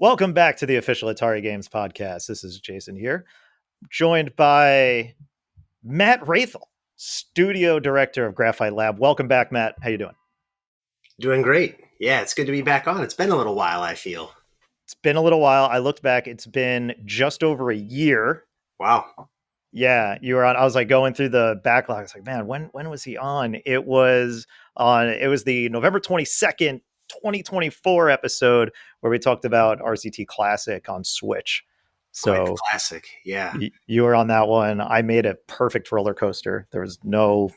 Welcome back to the official Atari Games podcast. This is Jason here, joined by Matt Raithel, studio director of Graphite Lab. Welcome back, Matt. How you doing? Doing great. Yeah, it's good to be back on. It's been a little while, I feel. It's been a little while. I looked back. It's been just over a year. Wow. Yeah, you were on. I was like going through the backlog. I was like, man, when was he on? It was the November 22nd, 2024 episode where we talked about RCT Classic on Switch. Quite the So classic. Yeah. you were on that one. I made a perfect roller coaster. There was no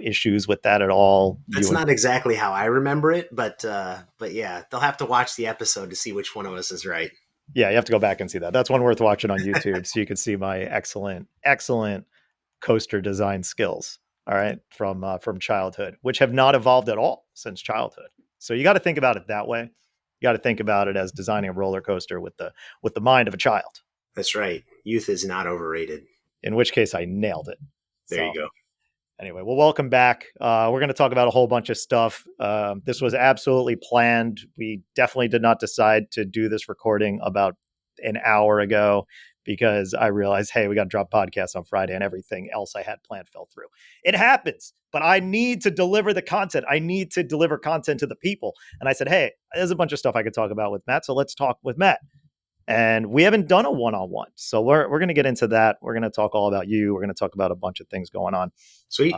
issues with that at all. That's not exactly how I remember it, but yeah, they'll have to watch the episode to see which one of us is right. Yeah, you have to go back and see that. That's one worth watching on YouTube, so you can see my excellent coaster design skills. All right, from childhood, which have not evolved at all since childhood. So you got to think about it that way. You got to think about it as designing a roller coaster with the mind of a child. That's right. Youth is not overrated. In which case, I nailed it. There you go. Anyway, well, welcome back. We're going to talk about a whole bunch of stuff. This was absolutely planned. We definitely did not decide to do this recording about an hour ago because I realized, hey, we got to drop podcasts on Friday and everything else I had planned fell through. It happens, but I need to deliver the content. I need to deliver content to the people. And I said, hey, there's a bunch of stuff I could talk about with Matt, so let's talk with Matt. And we haven't done a one-on-one. So we're going to get into that. We're going to talk all about you. We're going to talk about a bunch of things going on. Sweet.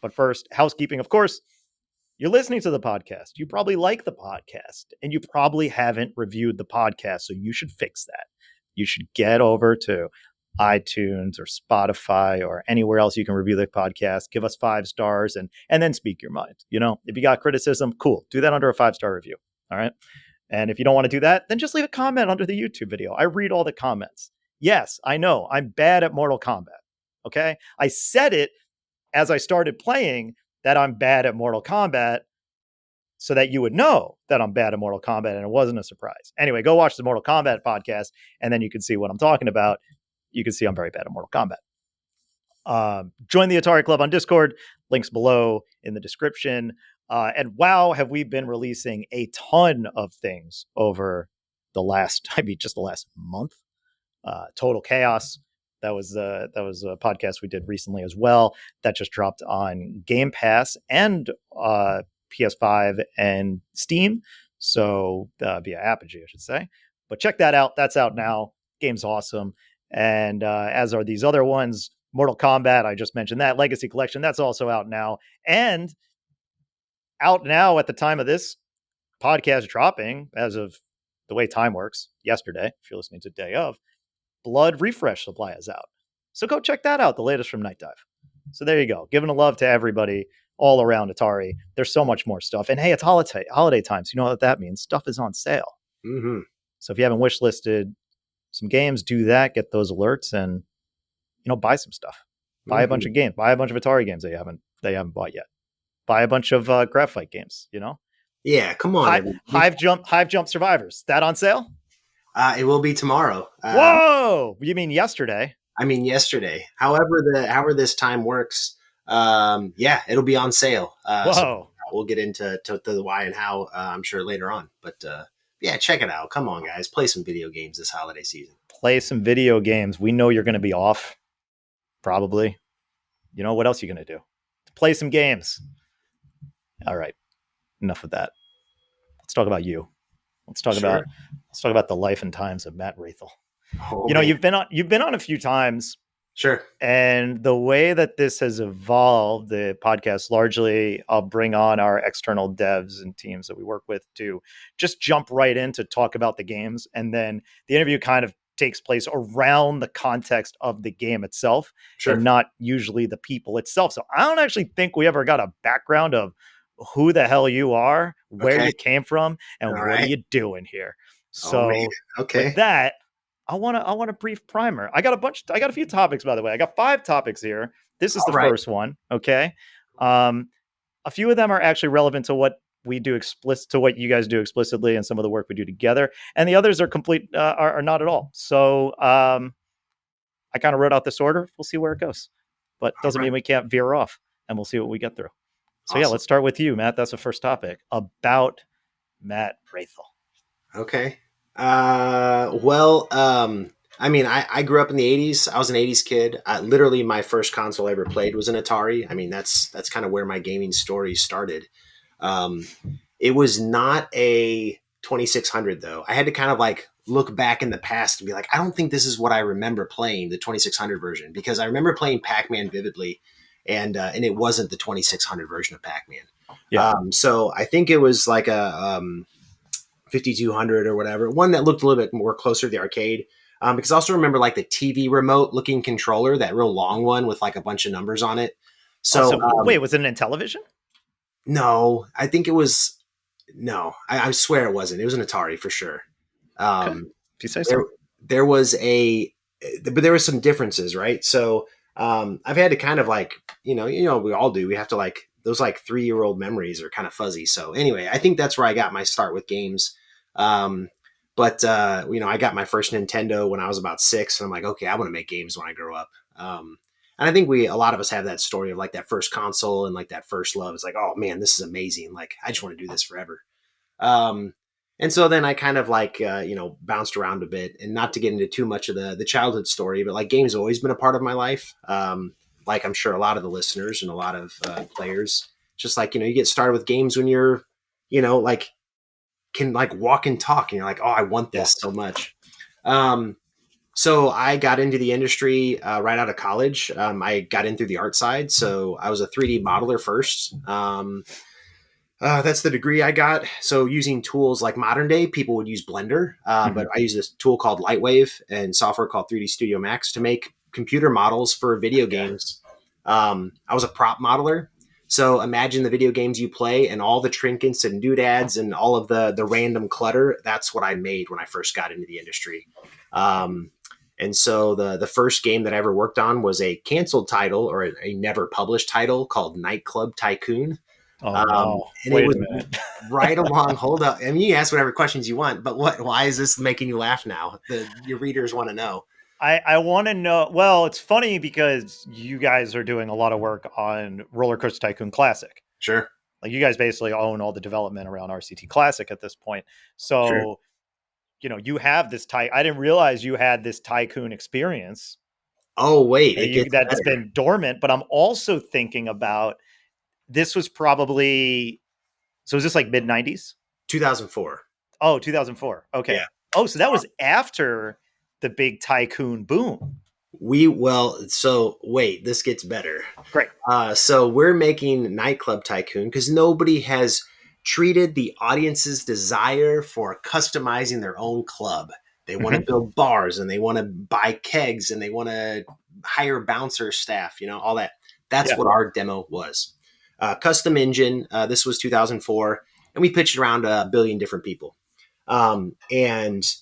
But first, housekeeping, of course. You're listening to the podcast. You probably like the podcast, and you probably haven't reviewed the podcast, so you should fix that. You should get over to iTunes or Spotify or anywhere else you can review the podcast. Give us 5 stars and then speak your mind. You know, if you got criticism, cool. Do that under a 5-star review. All right. And if you don't want to do that, then just leave a comment under the YouTube video. I read all the comments. Yes, I know I'm bad at Mortal Kombat. Okay. I said it as I started playing that I'm bad at Mortal Kombat so that you would know that I'm bad at Mortal Kombat and it wasn't a surprise. Anyway, go watch the Mortal Kombat podcast and then you can see what I'm talking about. You can see I'm very bad at Mortal Kombat. Join the Atari Club on Discord. Links below in the description. And wow, have we been releasing a ton of things over just the last month. Total Chaos. That was a podcast we did recently as well. That just dropped on Game Pass and PS5 and Steam. So via Apogee, I should say. But check that out. That's out now. Game's awesome. And as are these other ones. Mortal Kombat, I just mentioned that. Legacy Collection, that's also out now. And out now at the time of this podcast dropping, as of the way time works, yesterday, if you're listening to day of, Blood Refresh Supply is out. So go check that out, the latest from Night Dive. So there you go. Giving a love to everybody all around Atari. There's so much more stuff. And hey, it's holiday time. So you know what that means. Stuff is on sale. Mm-hmm. So if you haven't wish listed some games, do that. Get those alerts and, buy some stuff. Buy a bunch of games. Buy a bunch of Atari games that you haven't bought yet. Buy a bunch of Graphite games, Yeah, come on. Hive Jump Survivors. That on sale? It will be tomorrow. Whoa! You mean yesterday? I mean yesterday. However this time works, yeah, it'll be on sale. Whoa! So we'll get into the why and how, I'm sure later on. But yeah, check it out. Come on, guys. Play some video games this holiday season. Play some video games. We know you're going to be off. Probably. What else are you going to do? Play some games. All right. Enough of that. Let's talk about you. Let's talk about the life and times of Matt Raithel. Oh, you've been on a few times. Sure. And the way that this has evolved, the podcast largely, I'll bring on our external devs and teams that we work with to just jump right in to talk about the games. And then the interview kind of takes place around the context of the game itself, sure, and not usually the people itself. So I don't actually think we ever got a background of who the hell you are, where you came from, and what are you doing here. So with that, I want a brief primer. I got a few topics, by the way. I got 5 topics here. This is the first one. Okay. A few of them are actually relevant to what we do to what you guys do explicitly and some of the work we do together. And the others are are not at all. So I kind of wrote out this order. We'll see where it goes, but doesn't mean we can't veer off, and we'll see what we get through. So yeah, let's start with you, Matt. That's the first topic about Matt Raithel. Okay. Well, I mean, I grew up in the '80s. I was an '80s kid. Literally, my first console I ever played was an Atari. I mean, that's kind of where my gaming story started. Um, it was not a 2600 though. I had to kind of like look back in the past and be like, I don't think this is what I remember playing, the 2600 version, because I remember playing Pac-Man vividly, and it wasn't the 2600 version of Pac-Man. Yeah. So I think it was like a 5200 or whatever, one that looked a little bit more closer to the arcade. Because I also remember like the TV remote looking controller, that real long one with like a bunch of numbers on it. Oh, So so wait, was it in television? no, I think it was no. I swear it wasn't. It was an Atari for sure. Okay, Um, if you say there so. there was but there were some differences, right? So I've had to kind of like we all do. We have to like those like 3-year old memories are kind of fuzzy. So anyway, I think that's where I got my start with games. Um, but I got my first Nintendo when I was about 6, and I'm like, okay, I want to make games when I grow up. And I think a lot of us have that story of like that first console and like that first love. It's like, oh man, this is amazing. Like I just want to do this forever. Um, and so then I kind of like bounced around a bit, and not to get into too much of the childhood story, but like games have always been a part of my life. Like I'm sure a lot of the listeners and a lot of players, just like you get started with games when you're like can like walk and talk, and you're like, oh, I want Yeah. this so much. Um, so I got into the industry right out of college. I got in through the art side, so I was a 3D modeler first. That's the degree I got. So using tools like modern day, people would use Blender, but Mhm. I use this tool called Lightwave and software called 3D Studio Max to make computer models for video Yeah. games. I was a prop modeler. So imagine the video games you play and all the trinkets and doodads and all of the random clutter. That's what I made when I first got into the industry. Um, and so the first game that I ever worked on was a canceled title, or a never published title, called Nightclub Tycoon. Oh no! And it Wait a was minute. right along. Hold up. I mean, you ask whatever questions you want, but what? Why is this making you laugh now? Your readers want to know. I want to know. Well, it's funny because you guys are doing a lot of work on RollerCoaster Tycoon Classic. Sure, Like you guys basically own all the development around RCT Classic at this point. sure. So you have this I didn't realize you had this tycoon experience Oh wait, that it gets that's better. been dormant. But I'm also thinking about this was probably so. Is this like mid '90s? 2004. Oh, 2004. Yeah. Okay. Oh, so that was after the big tycoon boom. So wait, this gets better. Great. So we're making Nightclub Tycoon because nobody has treated the audience's desire for customizing their own club. They want to Mhm. build bars, and they want to buy kegs, and they want to hire bouncer staff, all that. That's Yeah. what our demo was. Custom engine. This was 2004, and we pitched around a billion different people. And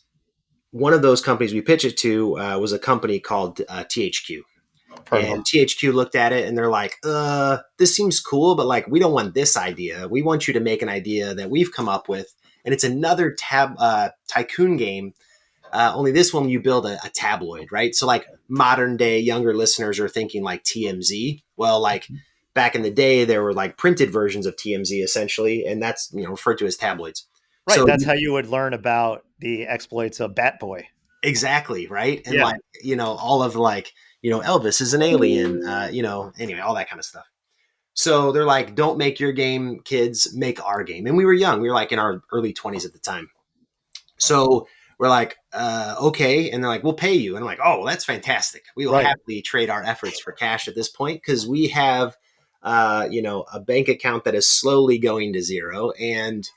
one of those companies we pitched it to was a company called THQ. Heard of them. And THQ looked at it and they're like, this seems cool, but like, we don't want this idea. We want you to make an idea that we've come up with. And it's another tycoon game. Only this one, you build a tabloid, right? So like modern day younger listeners are thinking like TMZ. Well, like back in the day, there were like printed versions of TMZ essentially. And that's, referred to as tabloids. Right. So That's how you would learn about the exploits of Bat Boy. exactly, right? And Yeah. like, all of like, Elvis is an alien, anyway, all that kind of stuff. So they're like, don't make your game, kids, make our game. And we were young. We were like in our early 20s at the time. So we're like, okay. And they're like, we'll pay you. And I'm like, oh, well, that's fantastic. We will Right. happily trade our efforts for cash at this point because we have, a bank account that is slowly going to zero. And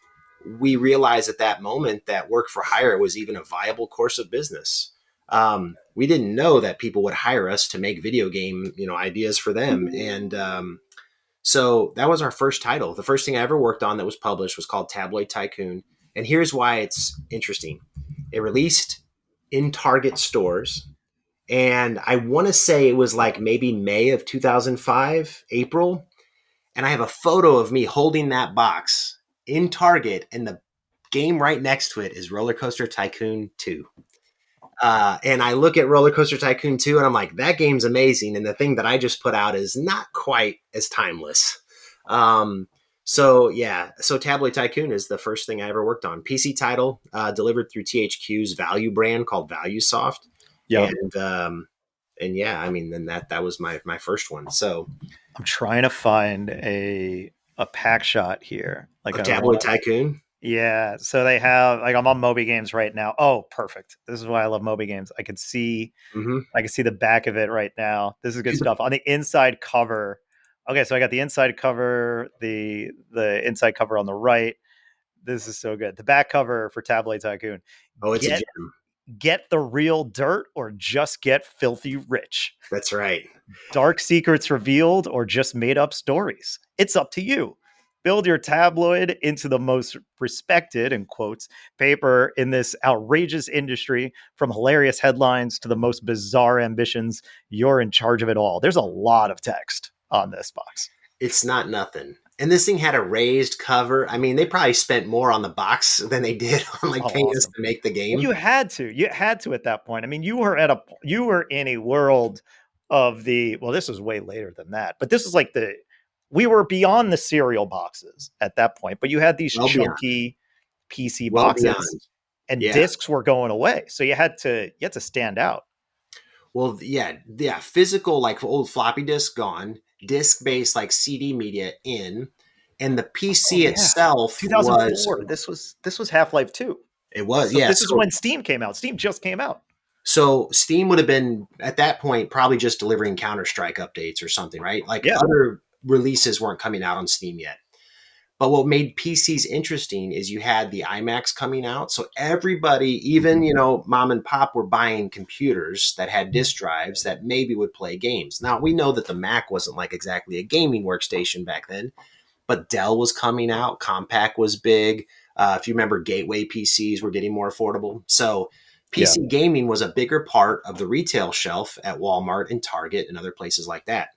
we realized at that moment that work for hire was even a viable course of business. We didn't know that people would hire us to make video game, ideas for them. And so that was our first title. The first thing I ever worked on that was published was called Tabloid Tycoon. And here's why it's interesting. It released in Target stores. And I want to say it was like maybe May of 2005, April. And I have a photo of me holding that box in Target, and the game right next to it is Roller Coaster Tycoon 2. And I look at Roller Coaster Tycoon 2 and I'm like, that game's amazing. And the thing that I just put out is not quite as timeless. Um, So yeah, so Tabloid Tycoon is the first thing I ever worked on. PC title delivered through THQ's value brand called ValueSoft, Yep. and and yeah, I mean, then that was my first one. So I'm trying to find a pack shot here. Like of I want Tabloid to. Tycoon. Yeah. So they have like I'm on Moby Games right now. Oh, perfect. This is why I love Moby Games. Mm-hmm. I can see the back of it right now. This is good stuff. On the inside cover. Okay, so I got the inside cover, the inside cover on the right. This is so good. The back cover for Tabloid Tycoon. Oh, it's a Get gem. get the real dirt or just get filthy rich. That's right. Dark secrets revealed or just made up stories. It's up to you. Build your tabloid into the most respected, in quotes, paper in this outrageous industry, from hilarious headlines to the most bizarre ambitions. You're in charge of it all. There's a lot of text on this box. It's not nothing. And this thing had a raised cover. I mean, they probably spent more on the box than they did on like Oh, paying us awesome. to make the Well, game. you had to. You had to at that point. I mean, you were in a world of the well, this was way later than that, but this is like the we were beyond the cereal boxes at that point, but you had these Well beyond. chunky PC Well boxes beyond. and Yeah. discs were going away. So you had to stand out. Well, yeah, yeah. Physical, like old floppy disk gone, disk based like CD media in, and the Oh PC yeah. itself was 2004. This was Half-Life 2. it was So yeah. this is when Steam came out. Steam just came out. So Steam would have been at that point probably just delivering Counter Strike updates or something, right? Like Yeah. other releases weren't coming out on Steam yet. But what made PCs interesting is you had the iMacs coming out. So everybody, even, mom and pop were buying computers that had disk drives that maybe would play games. Now, we know that the Mac wasn't like exactly a gaming workstation back then, but Dell was coming out. Compaq was big. If you remember, gateway PCs were getting more affordable. So Yeah. PC gaming was a bigger part of the retail shelf at Walmart and Target and other places like that.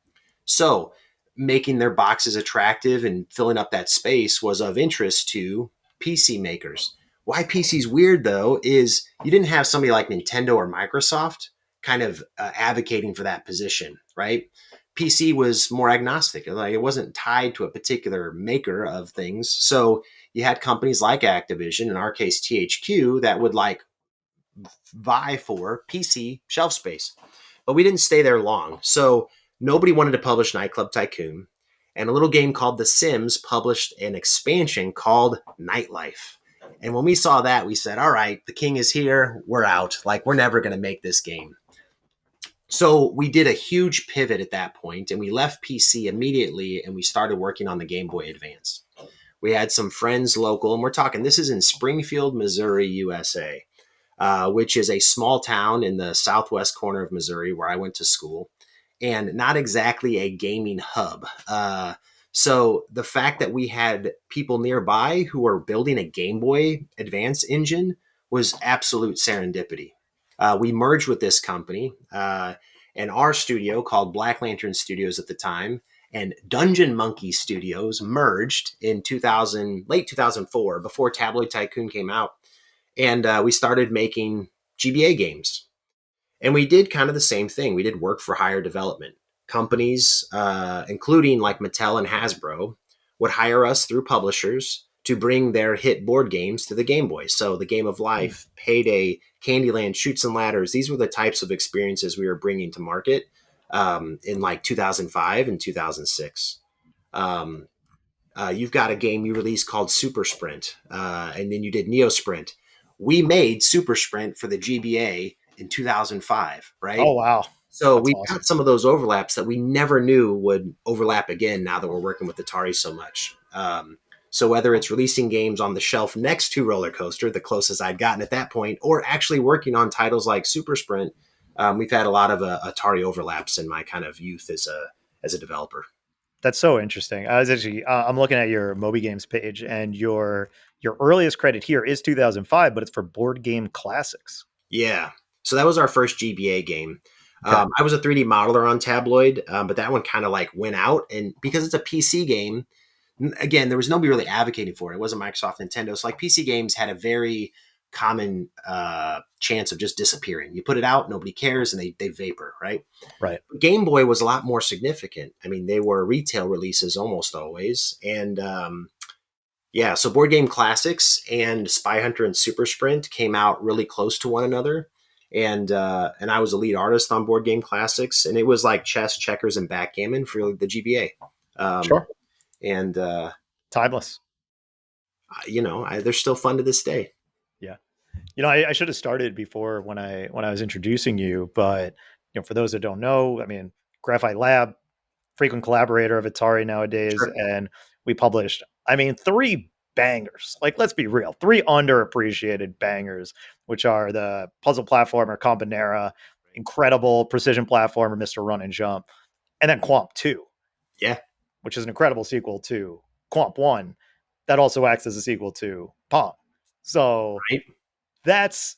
So making their boxes attractive and filling up that space was of interest to PC makers. Why PC's weird though is you didn't have somebody like Nintendo or Microsoft kind of advocating for that position, right? PC was more agnostic. Like it wasn't tied to a particular maker of things. So you had companies like Activision, in our case THQ, that would like vie for PC shelf space. But we didn't stay there long. So nobody wanted to publish Nightclub Tycoon. And a little game called The Sims published an expansion called Nightlife. And when we saw that, we said, all right, the king is here. We're out. Like, we're never going to make this game. So we did a huge pivot at that point and we left PC immediately and we started working on the Game Boy Advance. We had some friends local, and we're talking, this is in Springfield, Missouri, USA, which is a small town in the southwest corner of Missouri where I went to school, and not exactly a gaming hub. So the fact that we had people nearby who were building a Game Boy Advance engine was absolute serendipity. We merged with this company, and our studio, called Black Lantern Studios at the time, and Dungeon Monkey Studios merged in late 2004, before Tabloid Tycoon came out, and we started making GBA games. And we did kind of the same thing. We did work for hire development. Companies, including like Mattel and Hasbro, would hire us through publishers to bring their hit board games to the Game Boy. So the Game of Life, Payday, Candyland, Shoots and Ladders, these were the types of experiences we were bringing to market in like 2005 and 2006. Um, you've got a game you released called Super Sprint, and then you did Neo Sprint. We made Super Sprint for the GBA in 2005, right? Oh wow. So That's we've got awesome. some of those overlaps that we never knew would overlap again now that we're working with Atari so much. So whether it's releasing games on the shelf next to RollerCoaster, the closest I'd gotten at that point, or actually working on titles like Super Sprint, we've had a lot of Atari overlaps in my kind of youth as a developer. That's so interesting. I was actually I'm looking at your Moby Games page, and your earliest credit here is 2005, but it's for board game classics. Yeah. So that was our first GBA game. Okay. I was a 3D modeler on Tabloid, but that one kind of like went out. And because it's a PC game, again, there was nobody really advocating for it. It wasn't Microsoft, Nintendo. So like PC games had a very common chance of just disappearing. You put it out, nobody cares, and they vapor, right? Right. Game Boy was a lot more significant. I mean, they were retail releases almost always, and yeah, so Board Game Classics and Spy Hunter and Super Sprint came out really close to one another. And I was a lead artist on Board Game Classics, and it was like chess, checkers, and backgammon for the GBA. Sure. And Timeless. they're still fun to this day. Yeah. I should have started before when I was introducing you, but for those that don't know, I mean, Graphite Lab, frequent collaborator of Atari nowadays, Sure. and we published, I mean, three bangers. Like, let's be real, three underappreciated bangers, which are the puzzle platformer Kombinera, incredible precision platformer Mr. Run and Jump, and then Quamp 2. Yeah. Which is an incredible sequel to Quamp 1 that also acts as a sequel to Pong. So Right. that's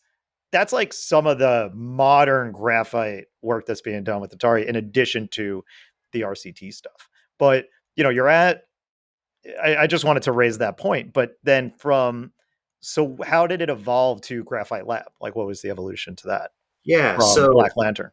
like some of the modern graphite work that's being done with Atari, in addition to the RCT stuff. But you're at. I just wanted to raise that point. But then so how did it evolve to Graphite Lab? Like, what was the evolution to that Yeah. from So Black Lantern?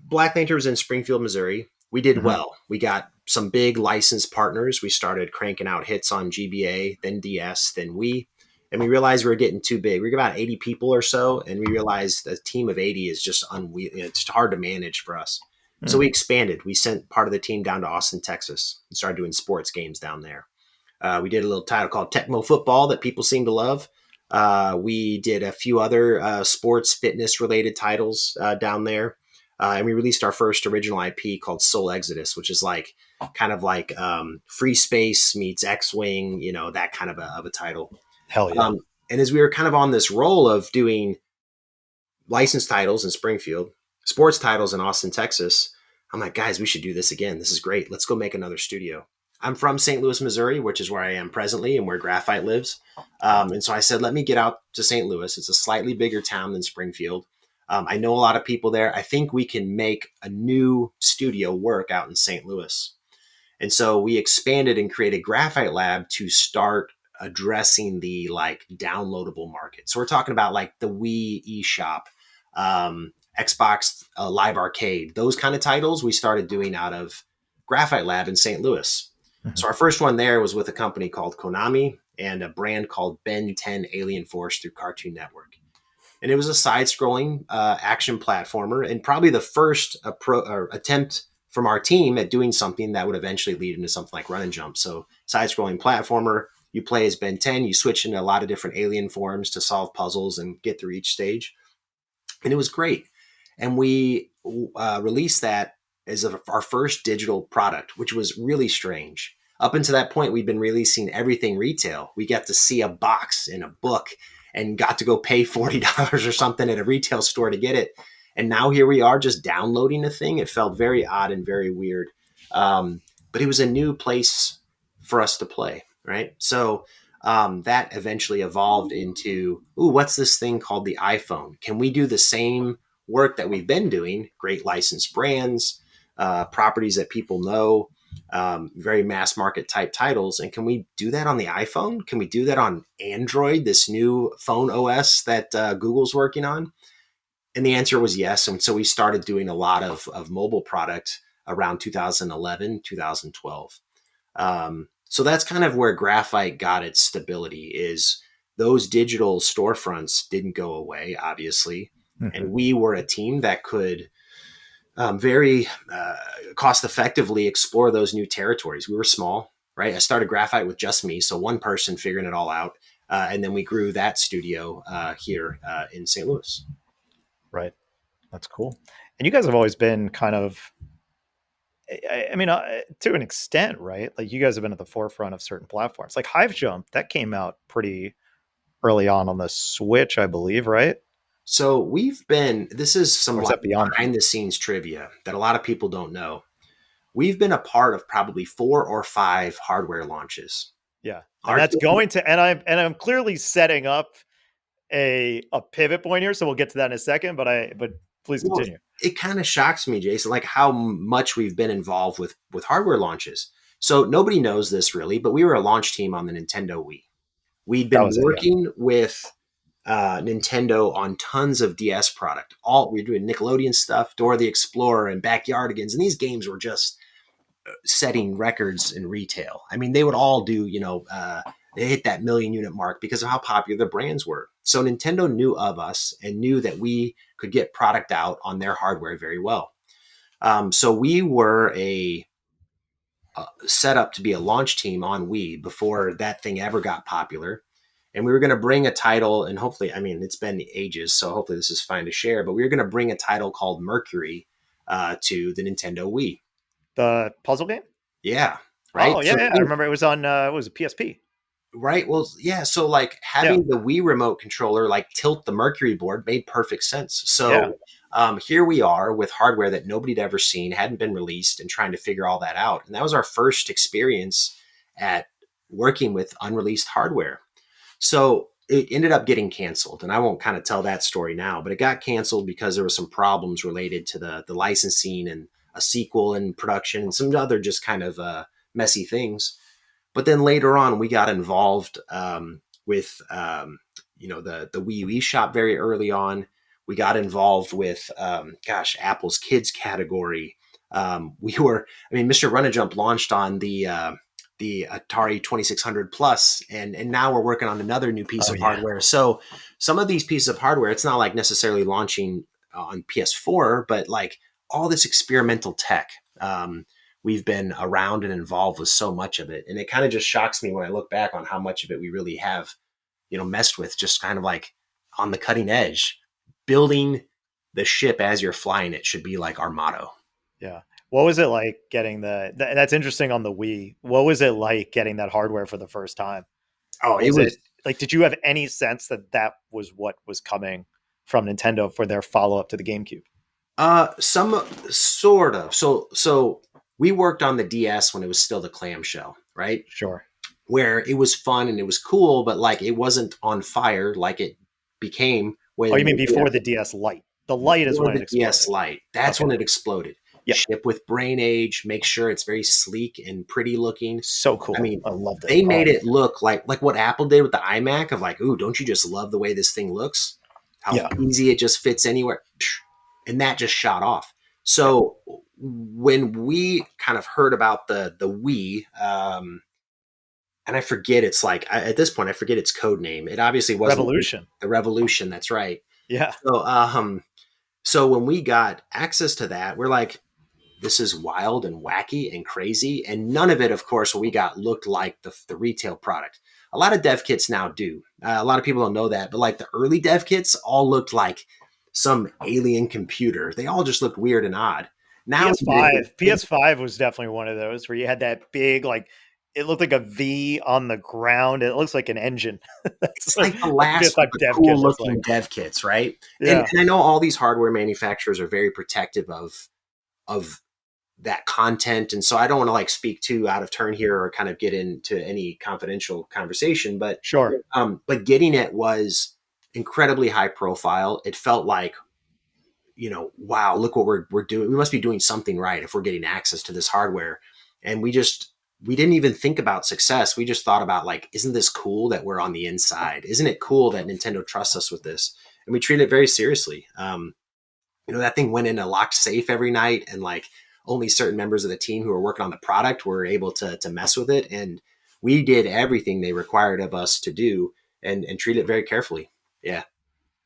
Black Lantern was in Springfield, Missouri. We did Mhm. well. We got some big licensed partners. We started cranking out hits on GBA, then DS, then Wii. And we realized we were getting too big. We were about 80 people or so, and we realized a team of 80 is just it's hard to manage for us. So Mm. we expanded. We sent part of the team down to Austin, Texas, and started doing sports games down there. We did a little title called Tecmo Football that people seem to love. We did a few other sports fitness related titles down there. And we released our first original IP called Soul Exodus, which is kind of like Free Space meets X-Wing, that kind of a title. Hell yeah. And as we were kind of on this roll of doing licensed titles in Springfield, sports titles in Austin, Texas, I'm like, guys, we should do this again. This is great. Let's go make another studio. I'm from St. Louis, Missouri, which is where I am presently and where Graphite lives. And so I said, let me get out to St. Louis. It's a slightly bigger town than Springfield. I know a lot of people there. I think we can make a new studio work out in St. Louis. And so we expanded and created Graphite Lab to start addressing the downloadable market. So we're talking about the Wii eShop, Xbox Live Arcade, those kind of titles we started doing out of Graphite Lab in St. Louis. Mm-hmm. So our first one there was with a company called Konami and a brand called Ben 10 Alien Force through Cartoon Network. And it was a side-scrolling action platformer, and probably the first attempt from our team at doing something that would eventually lead into something like Run and Jump. So side-scrolling platformer, you play as Ben 10, you switch into a lot of different alien forms to solve puzzles and get through each stage. And it was great. And we released that as our first digital product, which was really strange. Up until that point, we'd been releasing everything retail. We got to see a box in a book and got to go pay $40 or something at a retail store to get it. And now here we are just downloading the thing. It felt very odd and very weird. But it was a new place for us to play, right? So that eventually evolved into, what's this thing called the iPhone? Can we do the same work that we've been doing? Great licensed brands, properties that people know, very mass market type titles. And can we do that on the iPhone? Can we do that on Android, this new phone OS that Google's working on? And the answer was yes. And so we started doing a lot of mobile product around 2011, 2012. So that's kind of where Graphite got its stability, is those digital storefronts didn't go away, obviously. Mm-hmm. And we were a team that could very cost effectively explore those new territories. We were small, right? I started Graphite with just me, so one person figuring it all out. And then we grew that studio here in St. Louis. Right. That's cool. And you guys have always been kind of, I mean, to an extent, right? Like, you guys have been at the forefront of certain platforms. Like Hive Jump, that came out pretty early on the Switch, I believe, right? So this is some behind the scenes trivia that a lot of people don't know. We've been a part of probably 4 or 5 hardware launches. Yeah. And I'm clearly setting up a pivot point here. So we'll get to that in a second, but please continue. It kind of shocks me, Jason, like how much we've been involved with hardware launches. So nobody knows this really, but we were a launch team on the Nintendo Wii. We'd been working with Nintendo on tons of DS product. All we were doing Nickelodeon stuff, Dora the Explorer, and Backyardigans, and these games were just setting records in retail. I mean, they would all do, they hit that million unit mark because of how popular the brands were. So Nintendo knew of us and knew that we could get product out on their hardware very well. So we were set up to be a launch team on Wii before that thing ever got popular. And we were going to bring a title, and hopefully, I mean, it's been ages, so hopefully this is fine to share, but we were going to bring a title called Mercury to the Nintendo Wii. The puzzle game? Yeah. Right. Oh, yeah, So yeah. I remember it was on, it was a PSP. right. Well, yeah. So like Yeah, having the Wii remote controller like tilt the Mercury board made perfect sense. yeah. So here we are with hardware that nobody'd ever seen, hadn't been released, and trying to figure all that out. And that was our first experience at working with unreleased hardware. So it ended up getting canceled, and I won't kind of tell that story now, but it got canceled because there were some problems related to the licensing and a sequel in production and some other just kind of messy things. But then later on, we got involved with the Wii U eShop very early on. We got involved with Apple's kids category. Mr. Run and Jump launched on the Atari 2600 Plus, and now we're working on another new piece Oh, of yeah. hardware. So some of these pieces of hardware, it's not like necessarily launching on PS4, but like all this experimental tech. We've been around and involved with so much of it. And it kind of just shocks me when I look back on how much of it we really have, messed with, just kind of like on the cutting edge. Building the ship as you're flying it should be like our motto. Yeah. What was it like getting that's interesting on the Wii. What was it like getting that hardware for the first time? Oh, it Was it was like, did you have any sense that that was what was coming from Nintendo for their follow up to the GameCube? some sort of. So we worked on the DS when it was still the clamshell, right? Sure. Where it was fun and it was cool, but like it wasn't on fire like it became Oh, you when mean the before the DS Lite? The Lite is before when it the DS exploded. Lite. That's Okay. when it exploded. Yeah. Ship with brain age, make sure it's very sleek and pretty looking. So I cool. mean, I loved it. they Oh, made it look like what Apple did with the iMac of like, ooh, don't you just love the way this thing looks? How yeah. easy it just fits anywhere. And that just shot off. Yeah. So when we kind of heard about the Wii, and I forget it's like at this point I forget its code name. It obviously wasn't Revolution. the Revolution. That's right. Yeah. So when we got access to that, we're like, this is wild and wacky and crazy. And none of it, of course, when we got looked like the retail product. A lot of dev kits now do. A lot of people don't know that, but like the early dev kits all looked like some alien computer. They all just looked weird and odd. Now PS5 was definitely one of those where you had that big, like, it looked like a V on the ground. It looks like an engine. That's it's what like the the last of PS5 the dev kit cool looks like. looking dev kits, right? And, Yeah. and I know all these hardware manufacturers are very protective of that content. And so I don't want to like speak too out of turn here or kind of get into any confidential conversation, Sure. but getting it was incredibly high profile. It felt like, wow, look what we're doing. We must be doing something right if we're getting access to this hardware. And we didn't even think about success. We just thought about like, isn't this cool that we're on the inside? Isn't it cool that Nintendo trusts us with this? And we treat it very seriously. That thing went in a locked safe every night, and like only certain members of the team who were working on the product were able to mess with it. And we did everything they required of us to do and treat it very carefully. Yeah.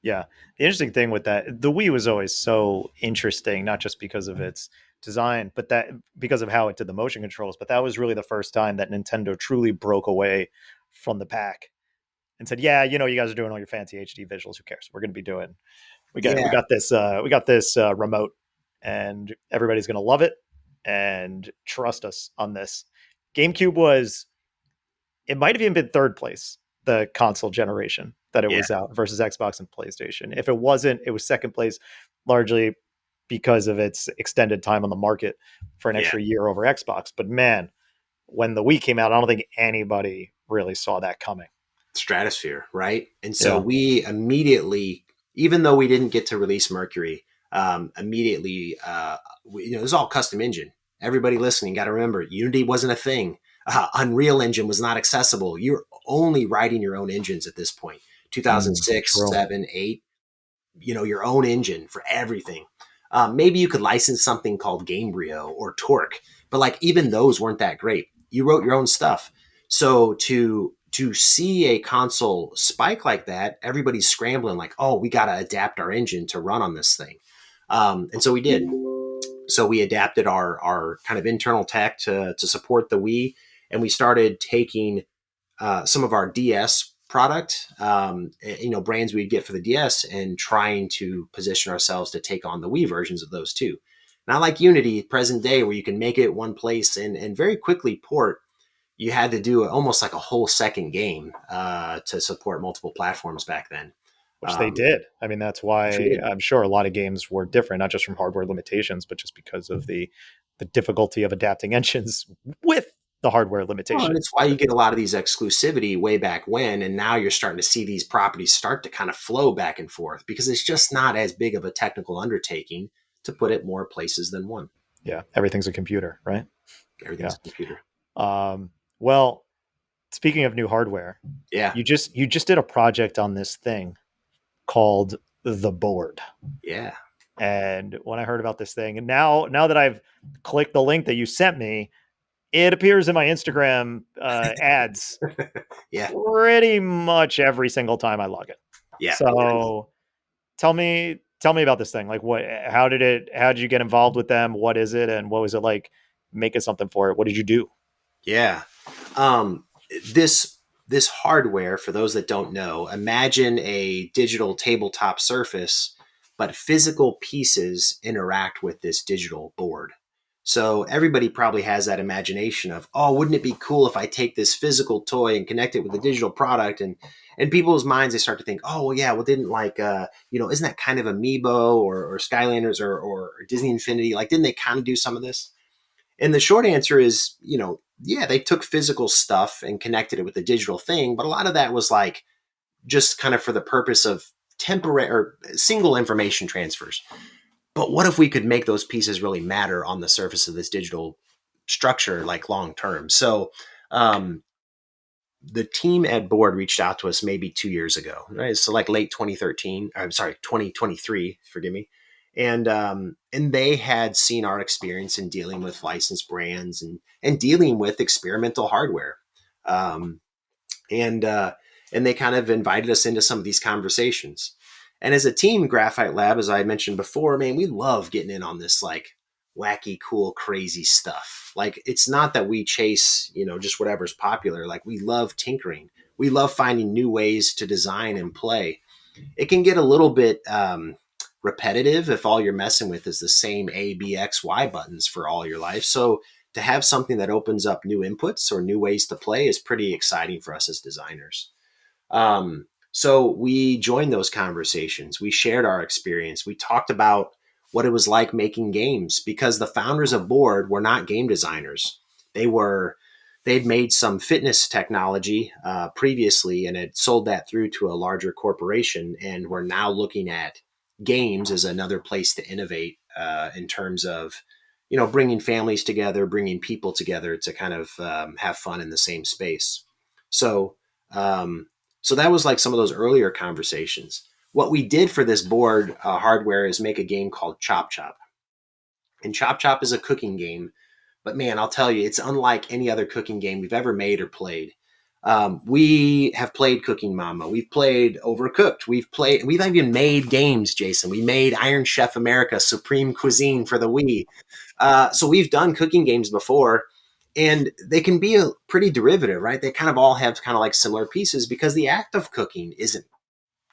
Yeah. The interesting thing with that, the Wii was always so interesting, not just because of its design, but that because of how it did the motion controls. But that was really the first time that Nintendo truly broke away from the pack and said, "Yeah, you guys are doing all your fancy HD visuals. Who cares? We're going to be doing. We Yeah. got this. We got this remote, and everybody's going to love it and trust us on this." GameCube was. It might have even been third place the console generation that it Yeah. was out versus Xbox and PlayStation. If it wasn't, it was second place largely because of its extended time on the market for an Yeah. extra year over Xbox. But man, when the Wii came out, I don't think anybody really saw that coming. Stratosphere, right? And so Yeah, we immediately, even though we didn't get to release Mercury, immediately, it was all custom engine. Everybody listening got to remember, Unity wasn't a thing. Unreal Engine was not accessible. You're only writing your own engines at this point. 2006, True. 7, 8, your own engine for everything. Maybe you could license something called Gamebryo or Torque, but like even those weren't that great. You wrote your own stuff. So to see a console spike like that, everybody's scrambling like, oh, we got to adapt our engine to run on this thing. And so we did. So we adapted our kind of internal tech to support the Wii, and we started taking some of our DS product, brands we'd get for the DS, and trying to position ourselves to take on the Wii versions of those too. Not like Unity, present day, where you can make it one place and very quickly port. You had to do almost like a whole second game to support multiple platforms back then. Which they did. I mean, that's Which we why did. I'm sure a lot of games were different, not just from hardware limitations, but just because of the difficulty of adapting engines with the hardware Well, and limitations. it's why you get a lot of these exclusivity way back when, and now you're starting to see these properties start to kind of flow back and forth because it's just not as big of a technical undertaking to put it more places than one. Yeah, everything's a computer, right? Everything's Yeah. a computer. Well, speaking of new hardware, Yeah, you just did a project on this thing called the board. yeah, And when I heard about this thing, and now that I've clicked the link that you sent me, it appears in my Instagram ads yeah, pretty much every single time I log in. yeah. So tell me about this thing. Like how did you get involved with them? What is it? And what was it like making something for it? What did you do? Yeah. Um, this hardware, for those that don't know, imagine a digital tabletop surface, but physical pieces interact with this digital board. So everybody probably has that imagination of, oh, wouldn't it be cool if I take this physical toy and connect it with a digital product? And in people's minds, they start to think, oh, well, yeah, well, didn't like, isn't that kind of Amiibo or Skylanders or Disney Infinity? Like, didn't they kind of do some of this? And the short answer is, yeah, they took physical stuff and connected it with the digital thing, but a lot of that was like just kind of for the purpose of temporary or single information transfers. But what if we could make those pieces really matter on the surface of this digital structure, like long term? So, um, the team at Board reached out to us maybe 2 years ago, right? So like late 2013, I'm sorry, 2023, forgive me. And they had seen our experience in dealing with licensed brands and dealing with experimental hardware. Um, and and they kind of invited us into some of these conversations. And as a team, Graphite Lab, as I mentioned before, man, we love getting in on this like wacky, cool, crazy stuff. Like it's not that we chase, just whatever's popular. Like we love tinkering. We love finding new ways to design and play. It can get a little bit repetitive if all you're messing with is the same A, B, X, Y buttons for all your life. So to have something that opens up new inputs or new ways to play is pretty exciting for us as designers. So we joined those conversations. We shared our experience. We talked about what it was like making games because the founders of Board were not game designers. They'd made some fitness technology previously and had sold that through to a larger corporation, and were now looking at games as another place to innovate in terms of bringing families together, bringing people together to kind of have fun in the same space. So um, so that was like some of those earlier conversations. What we did for this board hardware is make a game called Chop Chop. And Chop Chop is a cooking game, but man, I'll tell you, it's unlike any other cooking game we've ever made or played. We have played Cooking Mama. We've played Overcooked. We've even made games, Jason. We made Iron Chef America Supreme Cuisine for the Wii. So we've done cooking games before, and they can be a pretty derivative, right? They kind of all have kind of like similar pieces because the act of cooking isn't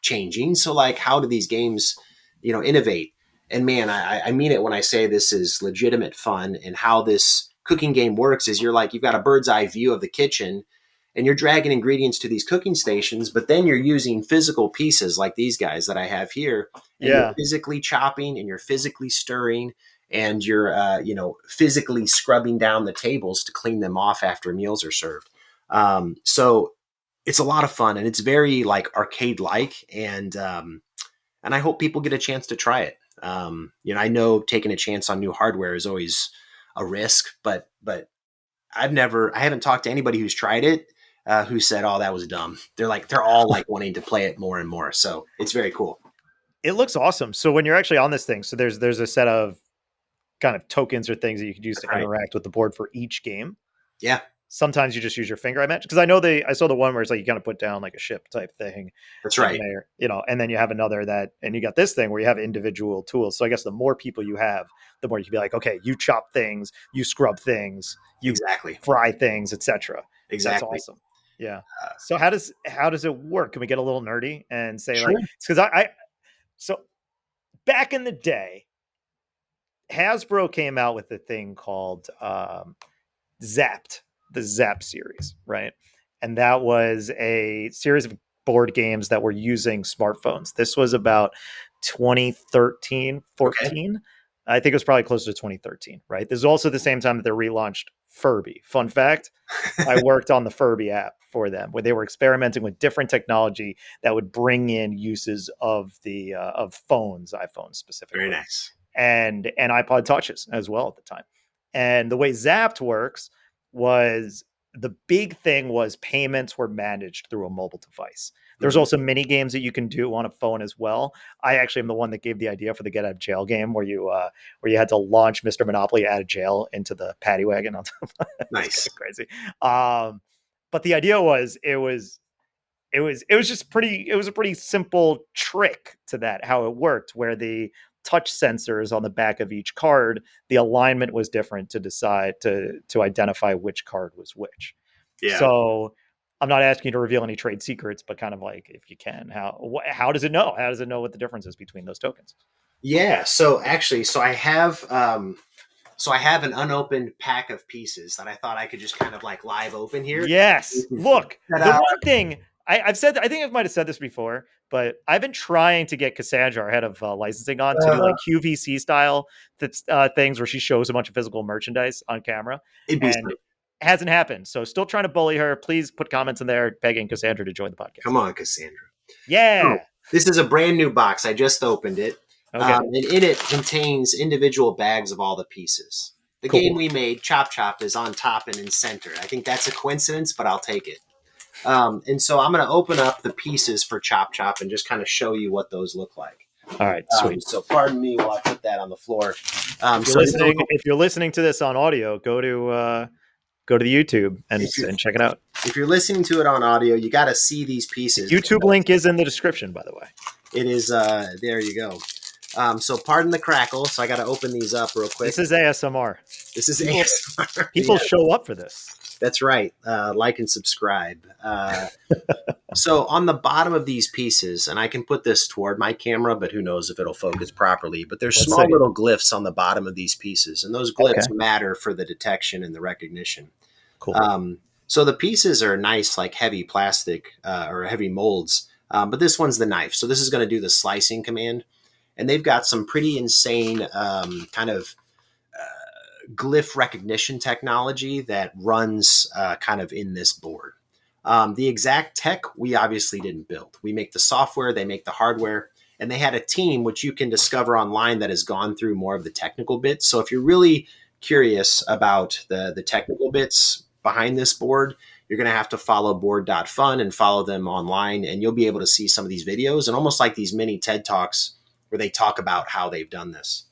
changing. So like, how do these games, innovate? And man, I mean it when I say this is legitimate fun. And how this cooking game works is you've got a bird's eye view of the kitchen, and you're dragging ingredients to these cooking stations, but then you're using physical pieces like these guys that I have here, and you're Yeah. physically chopping and you're physically stirring and you're physically scrubbing down the tables to clean them off after meals are served. So it's a lot of fun, and it's very like arcade like, and I hope people get a chance to try it. I know taking a chance on new hardware is always a risk, but I haven't talked to anybody who's tried it who said, "Oh, that was dumb." They're all like wanting to play it more and more. So it's very cool. It looks awesome. So when you're actually on this thing, so there's a set of kind of tokens or things that you could use That's to right. interact with the board for each game. Yeah, Sometimes you just use your finger. I mentioned because I saw the one where it's like you kind of put down like a ship type thing, that's like right. mayor, and then you have another and you got this thing where you have individual tools. So I guess the more people you have, the more you can be like, okay, you chop things, you scrub things, you Exactly. fry things, etc. That's Exactly. awesome. Yeah. Uh, So how does it work? Can we get a little nerdy and say like sure. because I so back in the day, Hasbro came out with a thing called Zapped, the Zap series, right? And that was a series of board games that were using smartphones. This was about 2013, Okay. 14. I think it was probably closer to 2013, right? This is also the same time that they relaunched Furby. Fun fact, I worked on the Furby app for them, where they were experimenting with different technology that would bring in uses of the of phones, iPhones Very specifically, nice. and iPod touches as well at the time. And the way Zapped works was the big thing was payments were managed through a mobile device. There's Mhm. also mini games that you can do on a phone as well. I actually am the one that gave the idea for the get out of jail game where you had to launch Mr. Monopoly out of jail into the paddy wagon. It's kind of Nice. crazy. But the idea was it was just pretty it was a pretty simple trick to that how it worked where the touch sensors on the back of each card the alignment was different to decide to identify which card was which. Yeah. So I'm not asking you to reveal any trade secrets, but kind of like if you can, how does it know what the difference is between those tokens? Yeah. So actually, so I have an unopened pack of pieces that I thought I could just kind of like live open here. Yes. Look, the Ta-da. one thing I've said, I think I might have said this before, but I've been trying to get Cassandra, our head of licensing, on to do Uh, like QVC style things where she shows a bunch of physical merchandise on camera, it'd be and so. it hasn't happened. So still trying to bully her. Please put comments in there begging Cassandra to join the podcast. Come on, Cassandra. Oh, Yeah. this is a brand new box. I just opened it. Okay. And in it contains individual bags of all the pieces. The game Cool. we made, Chop Chop, is on top and in center. I think that's a coincidence, but I'll take it. And so I'm going to open up the pieces for Chop Chop and just kind of show you what those look like. All right. Sweet. So pardon me while I put that on the floor. If you're listening to this on audio, go to the YouTube and if you're, check it out. if you're listening to it on audio, you got to see these The pieces. YouTube link is in the description, by the way. It is, there you go. So pardon the crackle. So I got to open these up real quick. This is ASMR. This is People, ASMR. people Yeah, show up for this. that's right. Like and subscribe. So on the bottom of these pieces, and I can put this toward my camera, but who knows if it'll focus properly. But there's Let's small see. little glyphs on the bottom of these pieces, and those Okay. glyphs matter for the detection and the recognition. Cool. So the pieces are nice, like heavy plastic or heavy molds. But this one's the knife. So this is going to do the slicing command. And they've got some pretty insane kind of glyph recognition technology that runs kind of in this board. The exact tech we obviously didn't build. We make the software, they make the hardware, and they had a team which you can discover online that has gone through more of the technical bits. So if you're really curious about the technical bits behind this board, you're going to have to follow board.fun and follow them online, and you'll be able to see some of these videos and almost like these mini TED Talks where they talk about how they've done this.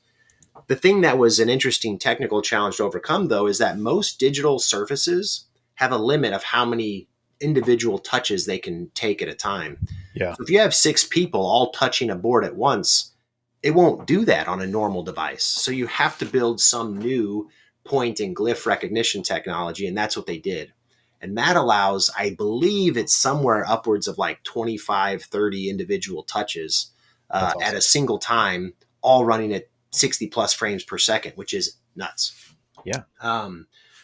The thing that was an interesting technical challenge to overcome, though, is that most digital surfaces have a limit of how many individual touches they can take at a time. Yeah. So if you have 6 people all touching a board at once, it won't do that on a normal device. So you have to build some new point and glyph recognition technology, and that's what they did. And that allows, I believe it's somewhere upwards of like 25, 30 individual touches That's at awesome. a single time, all running at 60 plus frames per second, which is nuts. Yeah.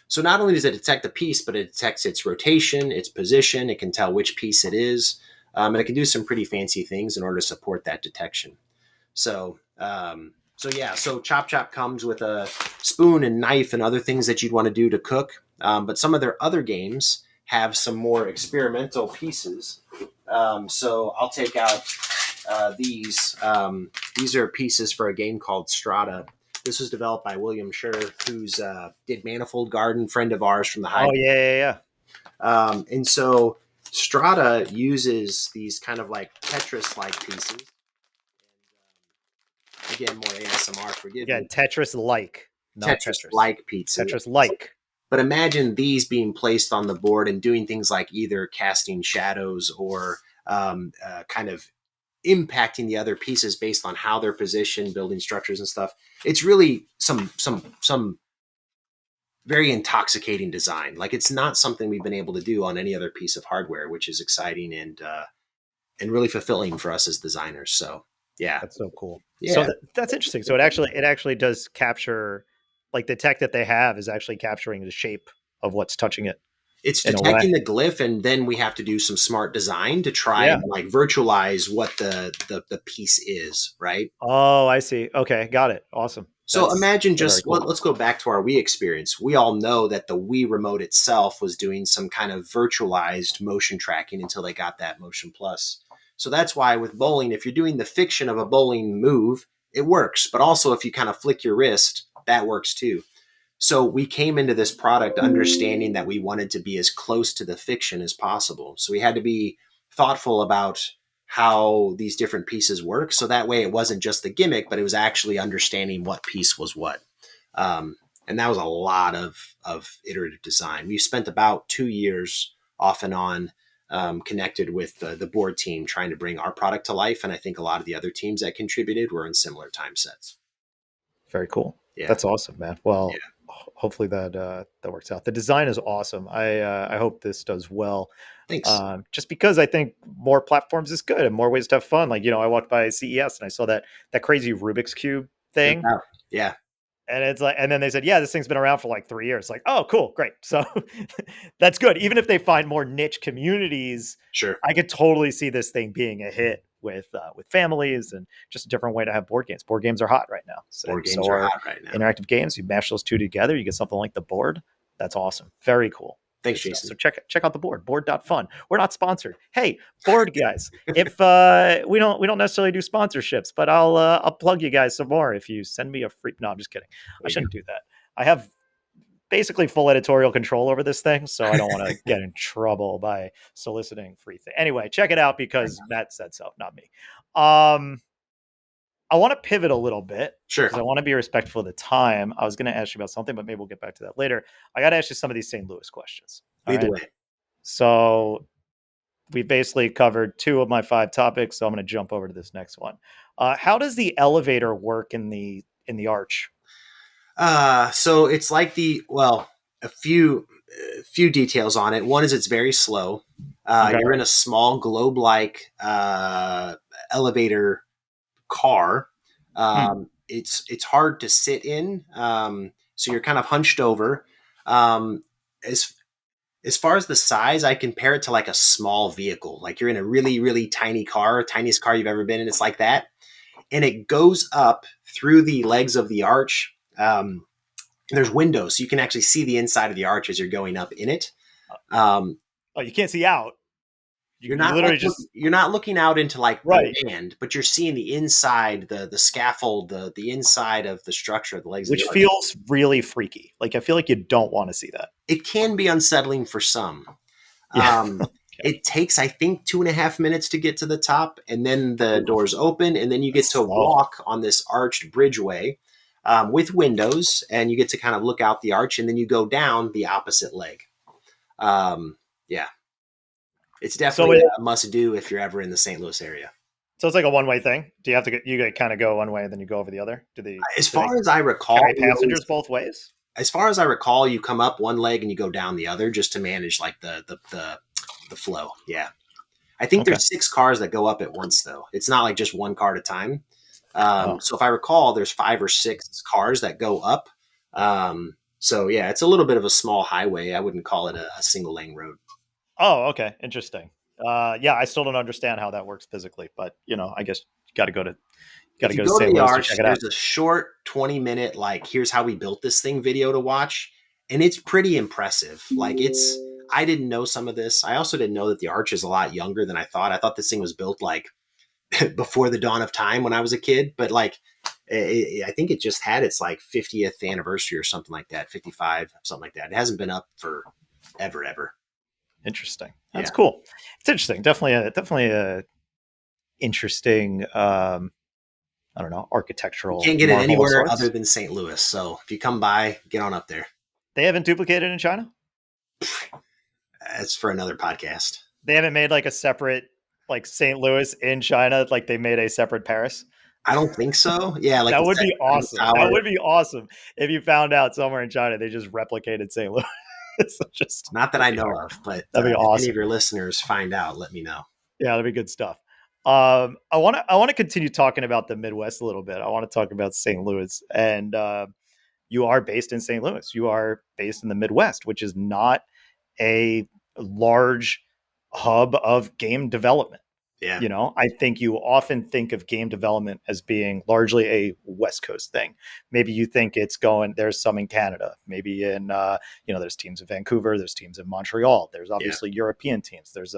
So not only does it detect the piece, but it detects its rotation, its position. It can tell which piece it is. And it can do some pretty fancy things in order to support that detection. So Chop Chop comes with a spoon and knife and other things that you'd want to do to cook. But some of their other games have some more experimental pieces. So I'll take out these. These are pieces for a game called Strata. This was developed by William Scher, who's did Manifold Garden, friend of ours from the high. Oh yeah. And so Strata uses these kind of like Tetris-like pieces. Again, more ASMR, forgive Again, me. Tetris-like, not Tetris. Tetris-like pieces. Tetris-like. But imagine these being placed on the board and doing things like either casting shadows or kind of impacting the other pieces based on how they're positioned, building structures and stuff. It's really some very intoxicating design. Like it's not something we've been able to do on any other piece of hardware, which is exciting and really fulfilling for us as designers. So yeah, That's so cool. So yeah, that's interesting. So it actually does capture, like the tech that they have is actually capturing the shape of what's touching it it's in a way. detecting the glyph, and then we have to do some smart design to try Yeah. and like virtualize what the piece is, right? Oh, I see. Okay, got it. Awesome. So That's imagine so very just cool. let's go back to our Wii experience. We all know that the Wii remote itself was doing some kind of virtualized motion tracking until they got that Motion Plus. So that's why with bowling, if you're doing the fiction of a bowling move, it works. But also if you kind of flick your wrist, that works too. So we came into this product understanding that we wanted to be as close to the fiction as possible. So we had to be thoughtful about how these different pieces work. So that way it wasn't just the gimmick, but it was actually understanding what piece was what. And that was a lot of iterative design. We spent about 2 years off and on connected with the board team trying to bring our product to life. And I think a lot of the other teams that contributed were in similar time sets. Very cool. Yeah. That's awesome, man. Yeah. Well, hopefully that works out. The design is awesome. I hope this does well. Thanks. Just because I think more platforms is good and more ways to have fun. Like, I walked by CES and I saw that crazy Rubik's Cube No thing. doubt. Yeah. And it's like, and then they said, yeah, this thing's been around for like 3 years. Like, oh, cool, great. So that's good. Even if they find more niche communities, Sure. I could totally see this thing being a hit with families and just a different way to have board games. Board games are hot right now. So, Board and games so are are hot right now. interactive games. You mash those two together, you get something like the board. That's awesome. Very cool. Thanks, Good stuff. So Jason. check out the board, board.fun. We're not sponsored. Hey, board guys, if we don't necessarily do sponsorships, but I'll plug you guys some more if you send me a free. No, I'm just kidding. I shouldn't do that. I have basically full editorial control over this thing, so I don't want to get in trouble by soliciting free thing. Anyway, check it out because Matt said so, not me. I want to pivot a little bit Sure. because I want to be respectful of the time. I was going to ask you about something, but maybe we'll get back to that later. I got to ask you some of these St. Louis questions. All Lead the right. way. So we basically covered 2 of my 5 topics. So I'm going to jump over to this next one. How does the elevator work in the arch? So it's like a few details on it. One is it's very slow. Okay. You're in a small globe-like elevator car. It's hard to sit in, so you're kind of hunched over. As as far as the size, I compare it to like a small vehicle. Like you're in a really really tiny car, tiniest car you've ever been in. It's like that, and it goes up through the legs of the arch. There's windows, so you can actually see the inside of the arch as you're going up in it. Um, Oh, you can't see out. you're You not like literally just you're not looking out into like the right, land, but you're seeing the inside, the scaffold, the inside of the structure of the legs of which the arch. feels really freaky. Like I feel like you don't want to see that. It can be unsettling for some. Yeah. Um, it takes, I think, 2.5 minutes to get to the top, and then the doors open, and then you get That's to slow. walk on this arched bridgeway with windows, and you get to kind of look out the arch, and then you go down the opposite leg. Yeah, it's So definitely a must do if you're ever in the St. Louis area. so it's like a one-way thing. Do you have to kind of go one way and then you go over the other? As Do they far as I recall, carry passengers both ways? as far as I recall, you come up one leg and you go down the other just to manage like the flow. Yeah. I think Okay. there's 6 cars that go up at once, though. It's not like just one car at a time. Oh. So if I recall, there's 5 or 6 cars that go up. So yeah, it's a little bit of a small highway. I wouldn't call it a single lane road. Oh, okay. Interesting. Yeah, I still don't understand how that works physically, but I guess you got to go to If you go to St. the Louis to arch, check it out. there's a short 20-minute like here's how we built this thing video to watch, and it's pretty impressive. Like I didn't know some of this. I also didn't know that the arch is a lot younger than I thought. I thought this thing was built like before the dawn of time when I was a kid, but like I think it just had its like 50th anniversary or something like that, 55, something like that. It hasn't been up for ever. Interesting. That's Yeah. cool. It's interesting. Definitely a interesting, I don't know, You architectural can't get it marvel of anywhere other sorts. than St. Louis. So if you come by, get on up there. They haven't duplicated in China. It's for another podcast. They haven't made like a separate like St. Louis in China, like they made a separate Paris. I don't think so. Yeah, like That the would second be awesome. That tower. would be awesome if you found out somewhere in China they just replicated St. Louis. Just Not that that'd I be know hard. of, but That'd be if any of awesome. your listeners find out, let me know. Yeah, that'd be good stuff. I want to continue talking about the Midwest a little bit. I want to talk about St. Louis, and you are based in St. Louis. You are based in the Midwest, which is not a large hub of game development. Yeah. You know, I think you often think of game development as being largely a West Coast thing. Maybe you think it's going, there's some in Canada, maybe there's teams in Vancouver, there's teams in Montreal, there's Yeah. obviously European teams. There's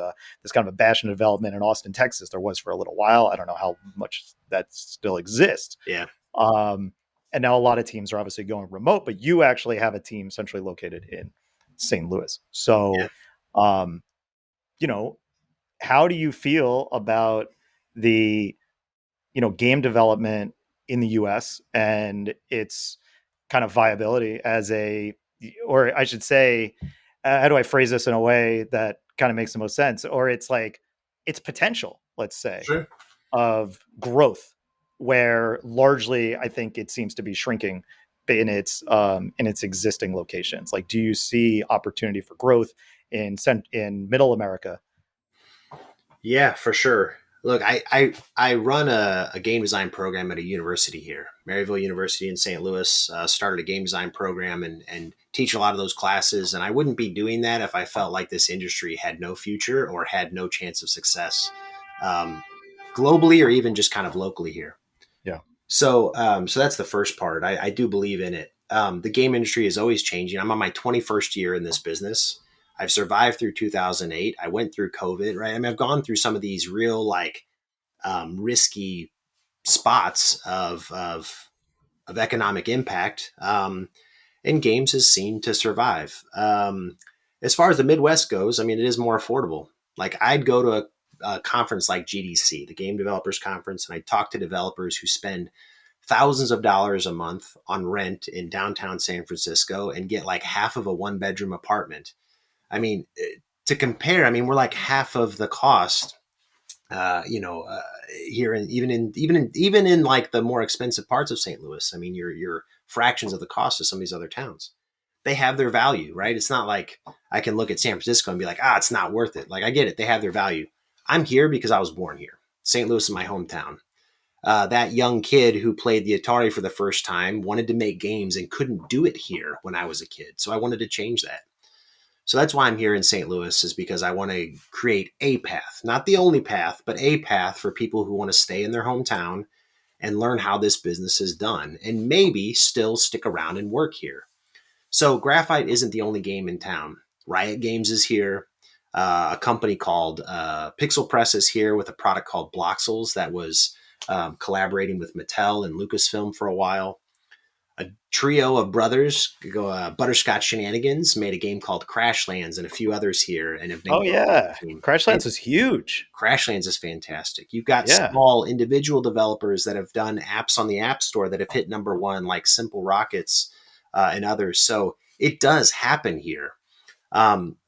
kind of a bastion of development in Austin, Texas. There was for a little while. I don't know how much that still exists. Yeah. Um, and now a lot of teams are obviously going remote, but you actually have a team centrally located in St. Louis. Yeah. So, um, you know, how do you feel about the game development in the US and its kind of viability as a, or I should say, how do I phrase this in a way that kind of makes the most sense, or it's like its potential, let's say, Sure. of growth, where largely I think it seems to be shrinking in its existing locations. Like, do you see opportunity for growth in Middle America? Yeah, for sure. Look, I run a game design program at a university here, Maryville University in St. Louis. Started a game design program and teach a lot of those classes. And I wouldn't be doing that if I felt like this industry had no future or had no chance of success, um, globally or even just kind of locally here. Yeah. So that's the first part. I do believe in it. The game industry is always changing. I'm on my 21st year in this business. I've survived through 2008. I went through COVID, right? I mean, I've gone through some of these real risky spots of economic impact. And games has seemed to survive. As far as the Midwest goes, I mean, it is more affordable. Like I'd go to a conference like GDC, the Game Developers Conference, and I'd talk to developers who spend thousands of dollars a month on rent in downtown San Francisco and get like half of a one bedroom apartment. I mean, to compare, I mean, we're like half of the cost, uh, you know, uh, here and even in like the more expensive parts of St. Louis. I mean, you're fractions of the cost of some of these other towns. They have their value, right? It's not like I can look at San Francisco and be like, it's not worth it. Like I get it. They have their value. I'm here because I was born here. St. Louis is my hometown. That young kid who played the Atari for the first time wanted to make games and couldn't do it here when I was a kid. So I wanted to change that. So that's why I'm here in St. Louis, is because I want to create a path, not the only path, but a path for people who want to stay in their hometown and learn how this business is done and maybe still stick around and work here. So Graphite isn't the only game in town. Riot Games is here. A company called Pixel Press is here with a product called Bloxels that was collaborating with Mattel and Lucasfilm for a while. A trio of brothers, Butterscotch Shenanigans, made a game called Crashlands and a few others here and have been Oh yeah, growing. Crashlands is huge. Crashlands is fantastic. You've got Yeah. small individual developers that have done apps on the App Store that have hit number one, like Simple Rockets and others. So it does happen here.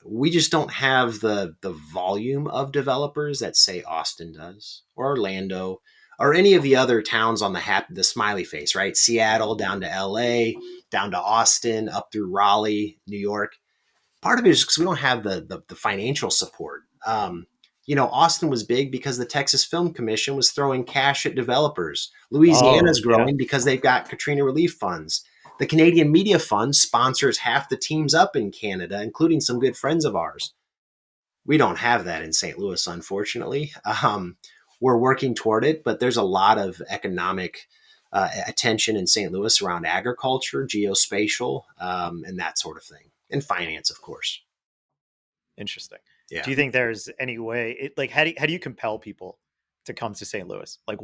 We just don't have the volume of developers that say Austin does, or Orlando, or any of the other towns on the smiley face, right? Seattle down to LA, down to Austin, up through Raleigh, New York. Part of it is because we don't have the financial support. Austin was big because the Texas Film Commission was throwing cash at developers. Oh Louisiana's yeah. growing because they've got Katrina relief funds. The Canadian Media Fund sponsors half the teams up in Canada, including some good friends of ours. We don't have that in St. Louis, unfortunately. We're working toward it, but there's a lot of economic attention in St. Louis around agriculture, geospatial, and that sort of thing, and finance, of course. Interesting. Yeah. Do you think there's any way like how do you compel people to come to St. Louis? Like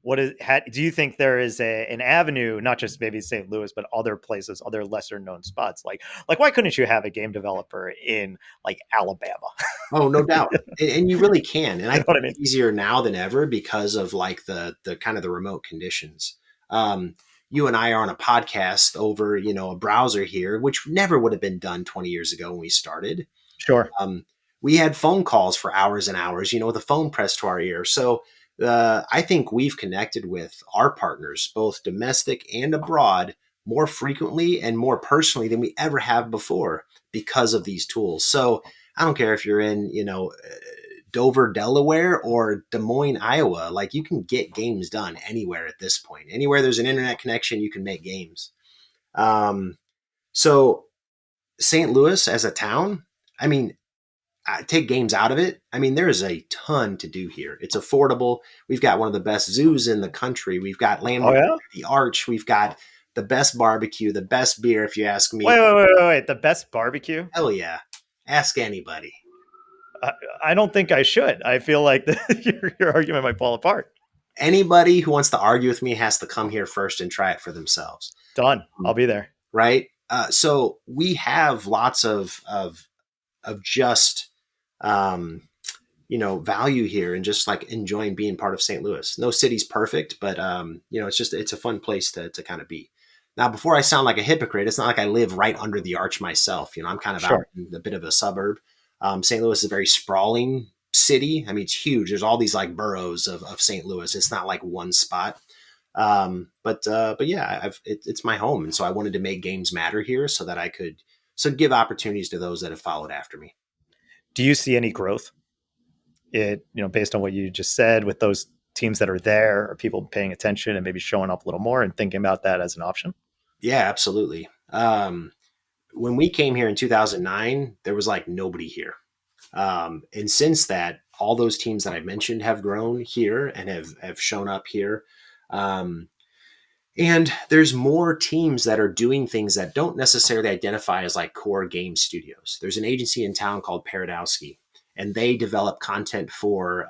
do you think there is an avenue, not just maybe St. Louis, but other places, other lesser known spots? Like why couldn't you have a game developer in like Alabama? Oh, no doubt. And you really can. And I You know think what I mean? it's easier now than ever because of like the kind of the remote conditions. Um, you and I are on a podcast over, a browser here, which never would have been done 20 years ago when we started. Sure. Um, we had phone calls for hours and hours, with a phone pressed to our ear. So I think we've connected with our partners, both domestic and abroad, more frequently and more personally than we ever have before because of these tools. So I don't care if you're in, Dover, Delaware, or Des Moines, Iowa. Like you can get games done anywhere at this point. Anywhere there's an internet connection, you can make games. So St. Louis as a town, I mean, take games out of it. I mean, there is a ton to do here. It's affordable. We've got one of the best zoos in the country. We've got Oh landmark, yeah. the Arch. We've got the best barbecue, the best beer, if you ask me. Wait. The best barbecue? Hell yeah. Ask anybody. I, I don't think I should. I feel like your argument might fall apart. Anybody who wants to argue with me has to come here first and try it for themselves. Done. I'll be there. Right. So we have lots of just, um, value here and just like enjoying being part of St. Louis. No city's perfect, but it's a fun place to kind of be. Now, before I sound like a hypocrite, it's not like I live right under the arch myself. I'm kind of out Sure. in a bit of a suburb. St. Louis is a very sprawling city. I mean, it's huge. There's all these like boroughs of St. Louis. It's not like one spot. But yeah, it's my home, and so I wanted to make games matter here so that I could give opportunities to those that have followed after me. Do you see any growth? Based on what you just said, with those teams that are there, are people paying attention and maybe showing up a little more and thinking about that as an option? Yeah, absolutely. When we came here in 2009, there was like nobody here. And since that, all those teams that I mentioned have grown here and have shown up here. Um, and there's more teams that are doing things that don't necessarily identify as like core game studios. There's an agency in town called Paradowski, and they develop content for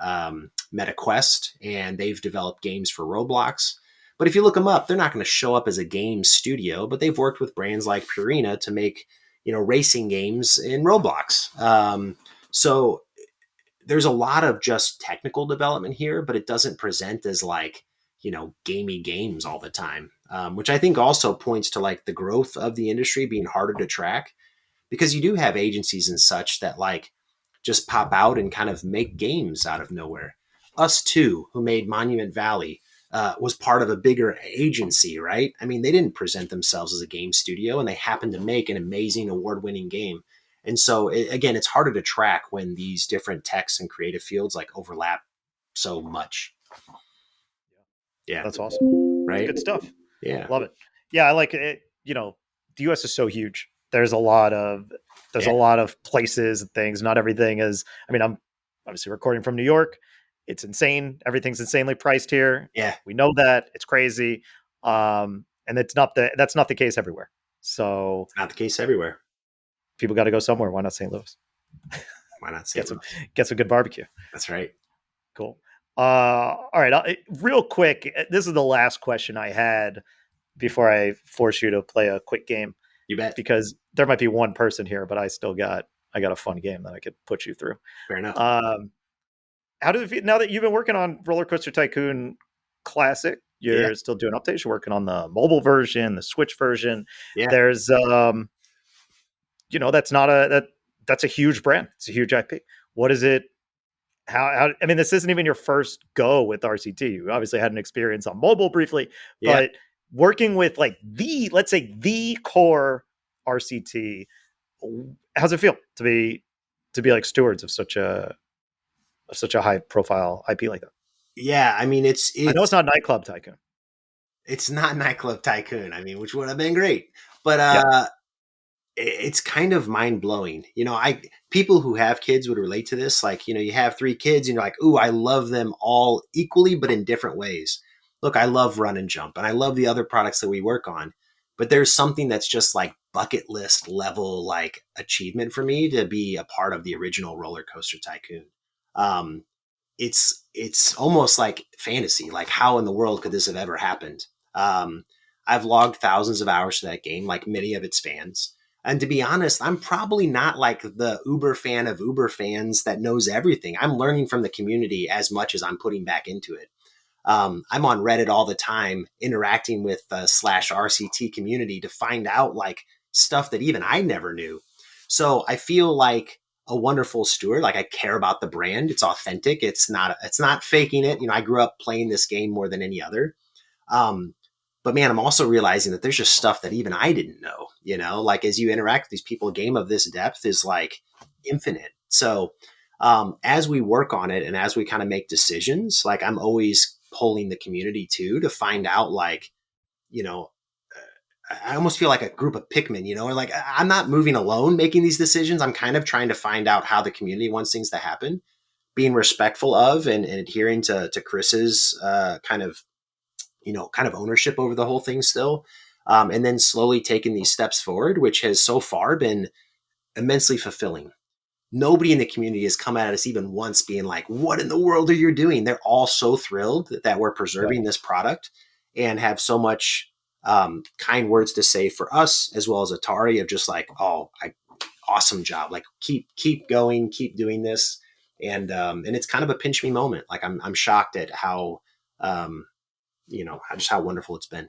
MetaQuest, and they've developed games for Roblox. But if you look them up, they're not going to show up as a game studio, but they've worked with brands like Purina to make, racing games in Roblox. So there's a lot of just technical development here, but it doesn't present as like, gamey games all the time, which I think also points to like the growth of the industry being harder to track because you do have agencies and such that like just pop out and kind of make games out of nowhere. Us too, who made Monument Valley, was part of a bigger agency, right? I mean, they didn't present themselves as a game studio, and they happened to make an amazing award-winning game. And so, again, it's harder to track when these different techs and creative fields like overlap so much. Yeah, That's awesome. That's right. good stuff. Yeah, Love it. Yeah, I like it. The US is so huge. There's a yeah, lot of places and things. Not everything is, I mean, I'm obviously recording from New York. It's insane. Everything's insanely priced here. yeah. We know that. It's crazy. And that's not the case everywhere. So It's not the case everywhere. people got to go somewhere. Why not St. Louis? Why not say Get some good barbecue. That's right. Cool. All right. Real quick, this is the last question I had before I force you to play a quick game, You bet. because there might be one person here, but I got a fun game that I could put you through. Fair enough. How does it feel now that you've been working on RollerCoaster Tycoon Classic? Yeah, You're still doing updates. You're working on the mobile version, the Switch version. yeah, There's, that's a huge brand. It's a huge IP. What is it? I mean, this isn't even your first go with RCT. You obviously had an experience on mobile briefly, yeah. but working with like let's say the core RCT, how's it feel to be like stewards of such a high profile IP like that? Yeah, I mean, I know it's not Nightclub Tycoon. it's not Nightclub Tycoon. I mean, which would have been great, but Yeah, it's kind of mind blowing. I people who have kids would relate to this. Like, you have 3 kids, and you're like, "Ooh, I love them all equally, but in different ways." Look, I love Run and Jump, and I love the other products that we work on, but there's something that's just like bucket list level like achievement for me to be a part of the original Roller Coaster Tycoon. Um, it's almost like fantasy. Like, how in the world could this have ever happened? Um, I've logged thousands of hours to that game, like many of its fans. And to be honest, I'm probably not like the Uber fan of Uber fans that knows everything. I'm learning from the community as much as I'm putting back into it. I'm on Reddit all the time, interacting with slash RCT community to find out like stuff that even I never knew. So I feel like a wonderful steward. Like, I care about the brand. It's authentic. It's not faking it. You know, I grew up playing this game more than any other. Um, but man, I'm also realizing that there's just stuff that even I didn't know, you know, like as you interact with these people, a game of this depth is like infinite. So as we work on it and as we kind of make decisions, like I'm always polling the community too to find out, like, you know, I almost feel like a group of Pikmin, you know, or like I'm not moving alone making these decisions. I'm kind of trying to find out how the community wants things to happen, being respectful of and adhering to Chris's kind of, you know, kind of ownership over the whole thing still. And then slowly taking these steps forward, which has so far been immensely fulfilling. Nobody in the community has come at us even once being like, what in the world are you doing? They're all so thrilled that we're preserving this product and have so much kind words to say for us, as well as Atari, of just like, awesome job. Like, keep going, keep doing this. And it's kind of a pinch me moment. Like, I'm shocked at how, you know, just how wonderful it's been.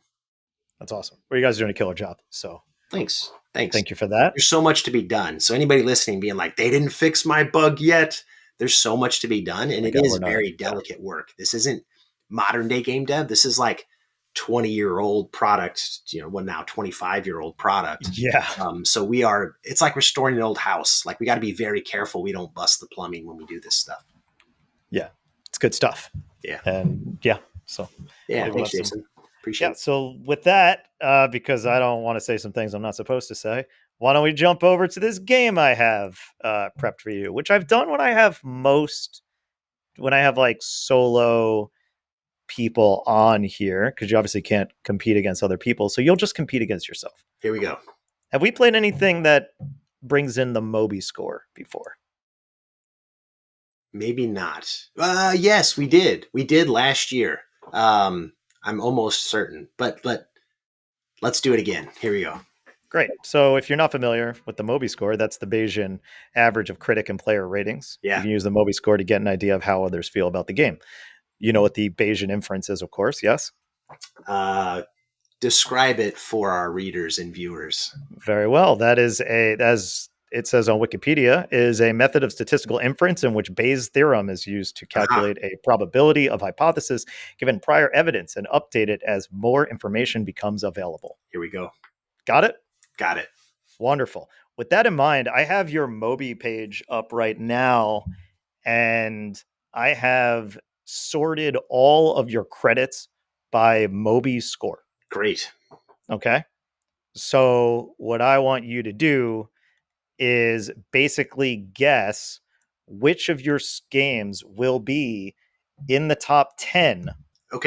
That's awesome. Well, you guys are doing a killer job. So Thanks. thank you for that. There's so much to be done. So anybody listening being like, they didn't fix my bug yet. There's so much to be done. And it is very delicate work. This isn't modern day game dev. This is like 20-year-old product, you know, well, now 25-year-old product. Yeah. So it's like restoring an old house. Like, we got to be very careful we don't bust the plumbing when we do this stuff. Yeah. It's good stuff. Yeah. And yeah. So yeah, thanks, Jason. Appreciate it. So with that, because I don't want to say some things I'm not supposed to say, why don't we jump over to this game I have prepped for you, which I've done when I have like solo people on here, because you obviously can't compete against other people. So you'll just compete against yourself. Here we go. Have we played anything that brings in the Moby score before? Maybe not. Yes, we did. We did last year. I'm almost certain, but let's do it again. Here we go. Great. So if you're not familiar with the Moby score, that's the Bayesian average of critic and player ratings. Yeah. You can use the Moby score to get an idea of how others feel about the game. You know what the Bayesian inference is, of course, yes? Describe it for our readers and viewers. Very well. That is as it says on Wikipedia, is a method of statistical inference in which Bayes' theorem is used to calculate a probability of hypothesis given prior evidence and update it as more information becomes available. Here we go. Got it? Got it. Wonderful. With that in mind, I have your Moby page up right now, and I have sorted all of your credits by Moby score. Great. Okay. So what I want you to do is basically guess which of your games will be in the top 10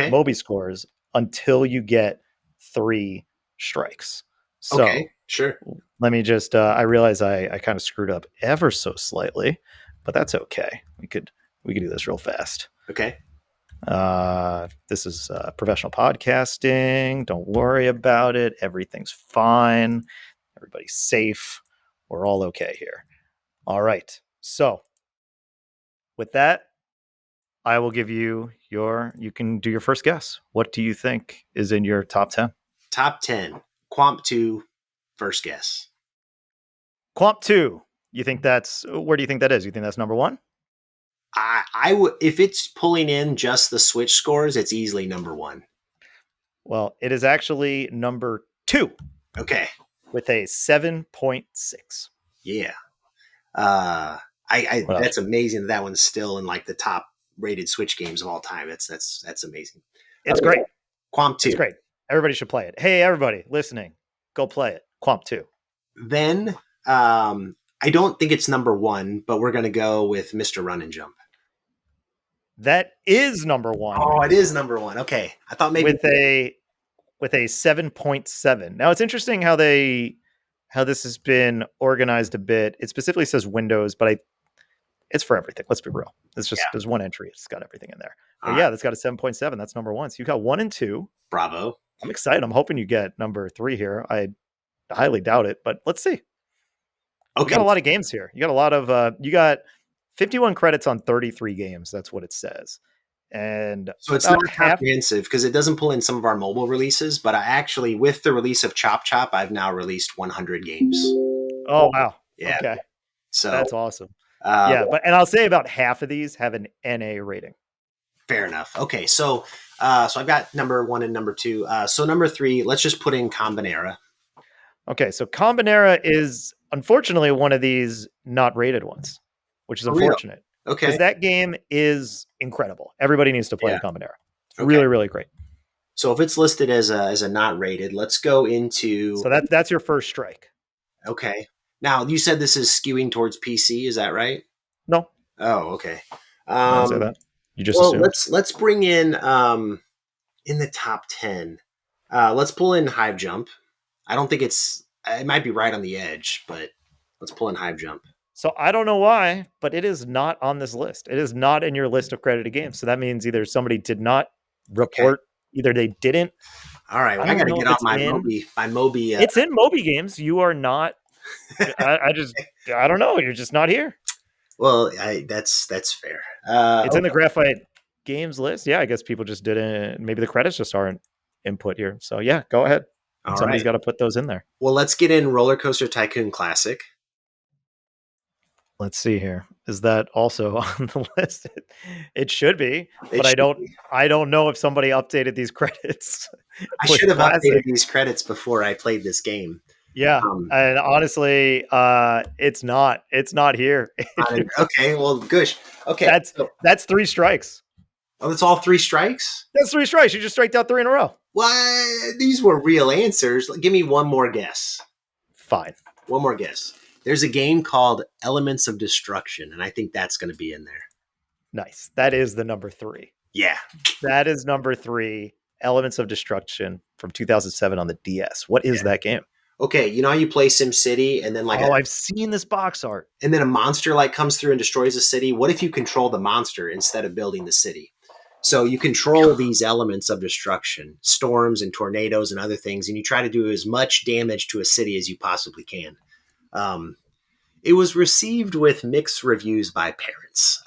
Moby scores until you get 3 strikes. So sure. Let me just, I realize I kind of screwed up ever so slightly, but that's okay. We could do this real fast. Okay. This is professional podcasting. Don't worry about it. Everything's fine. Everybody's safe. We're all okay here. All right. So with that, I will give you you can do your first guess. What do you think is in your top 10? Top 10. Quamp 2, first guess. Quamp 2. Where do you think that is? You think that's number 1? I would, if it's pulling in just the Switch scores, it's easily number 1. Well, it is actually number 2. Okay. With a 7.6. Yeah. That's amazing that one's still in like the top rated Switch games of all time. That's amazing. It's great. Quamp 2. It's great. Everybody should play it. Hey, everybody listening, go play it. Quamp 2. Then, I don't think it's number 1, but we're going to go with Mr. Run and Jump. That is number 1. Oh, it is number 1. Okay. I thought maybe with a 7.7. Now it's interesting how this has been organized a bit. It specifically says Windows, but It's for everything. Let's be real. It's just Yeah. there's one entry. It's got everything in there. But All yeah, right. that's got a 7.7. That's number one. So you got 1 and 2. Bravo. I'm excited. I'm hoping you get number 3 here. I highly doubt it, but let's see. You Okay. got a lot of games here. You got a lot of you got 51 credits on 33 games. That's what it says. And So it's not about half. comprehensive because it doesn't pull in some of our mobile releases, but I actually, with the release of Chop Chop, I've now released 100 games. Oh wow. Yeah. Okay. So That's awesome. Yeah, but and I'll say about half of these have an NA rating. fair enough. Okay, so I've got number 1 and number 2. So number 3, let's just put in Kombinera. Okay, so Kombinera is unfortunately one of these not rated ones, which is For real? unfortunate Okay. because that game is incredible. Everybody needs to play Yeah. Kombinera. It's Okay. really, really great. So if it's listed as a not rated, let's go into. So that's your first strike. Okay. Now you said this is skewing towards PC. Is that right? No, Oh, okay. I didn't say that. You just Well, assumed. let's bring in the top 10. Let's pull in Hive Jump. I don't think it might be right on the edge, but let's pull in Hive Jump. So I don't know why, but it is not on this list. It is not in your list of credited games. So that means either somebody did not report, either they didn't. All right, well, I don't got to know get if on it's my in. Moby. My Moby. It's in Moby games. You are not. I don't know. You're just not here. Well, that's fair. It's in the Graphite games list. Yeah, I guess people just didn't. Maybe the credits just aren't input here. So yeah, go ahead. All Somebody's right. got to put those in there. Well, let's get in RollerCoaster Tycoon Classic. Let's see here. Is that also on the list? It should be, but I don't know if somebody updated these credits. I should have Classic. updated these credits before I played this game. Yeah, and honestly, it's not here. Okay, well, gosh. Okay, that's 3 strikes. Oh, that's all 3 strikes? That's 3 strikes. You just striked out 3 in a row. What? These were real answers. Give me one more guess. Fine. One more guess. There's a game called Elements of Destruction, and I think that's going to be in there. Nice. That is the number 3. Yeah. That is number 3, Elements of Destruction from 2007 on the DS. What is that game? Okay, you know how you play SimCity and then I've seen this box art. And then a monster comes through and destroys a city. What if you control the monster instead of building the city? So you control these elements of destruction, storms and tornadoes and other things, and you try to do as much damage to a city as you possibly can. It was received with mixed reviews by parents.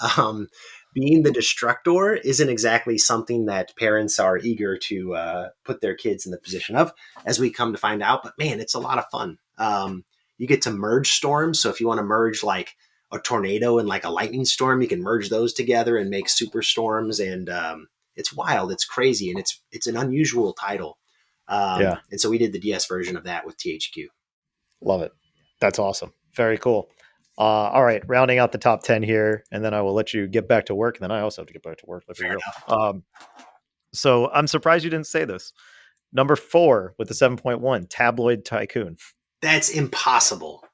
Being the destructor isn't exactly something that parents are eager to put their kids in the position of, as we come to find out. But man, it's a lot of fun. You get to merge storms. So if you want to merge like a tornado and like a lightning storm, you can merge those together and make super storms. And it's wild. It's crazy. And it's an unusual title. And so we did the DS version of that with THQ. Love it. That's awesome. Very cool. All right, rounding out the top 10 here, and then I will let you get back to work. And then I also have to get back to work. Fair enough. So I'm surprised you didn't say this. Number 4 with the 7.1, Tabloid Tycoon. That's impossible.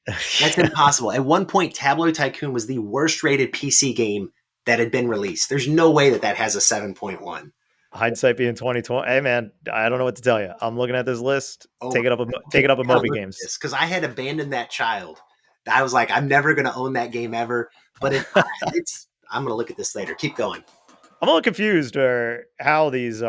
That's impossible. At one point, Tabloid Tycoon was the worst rated PC game that had been released. There's no way that has a 7.1. Hindsight being 2020. Hey man, I don't know what to tell you. I'm looking at this list. Take it up a Moby Games. Because I had abandoned that child. I was like, I'm never going to own that game ever. But I'm going to look at this later. Keep going. I'm a little confused how these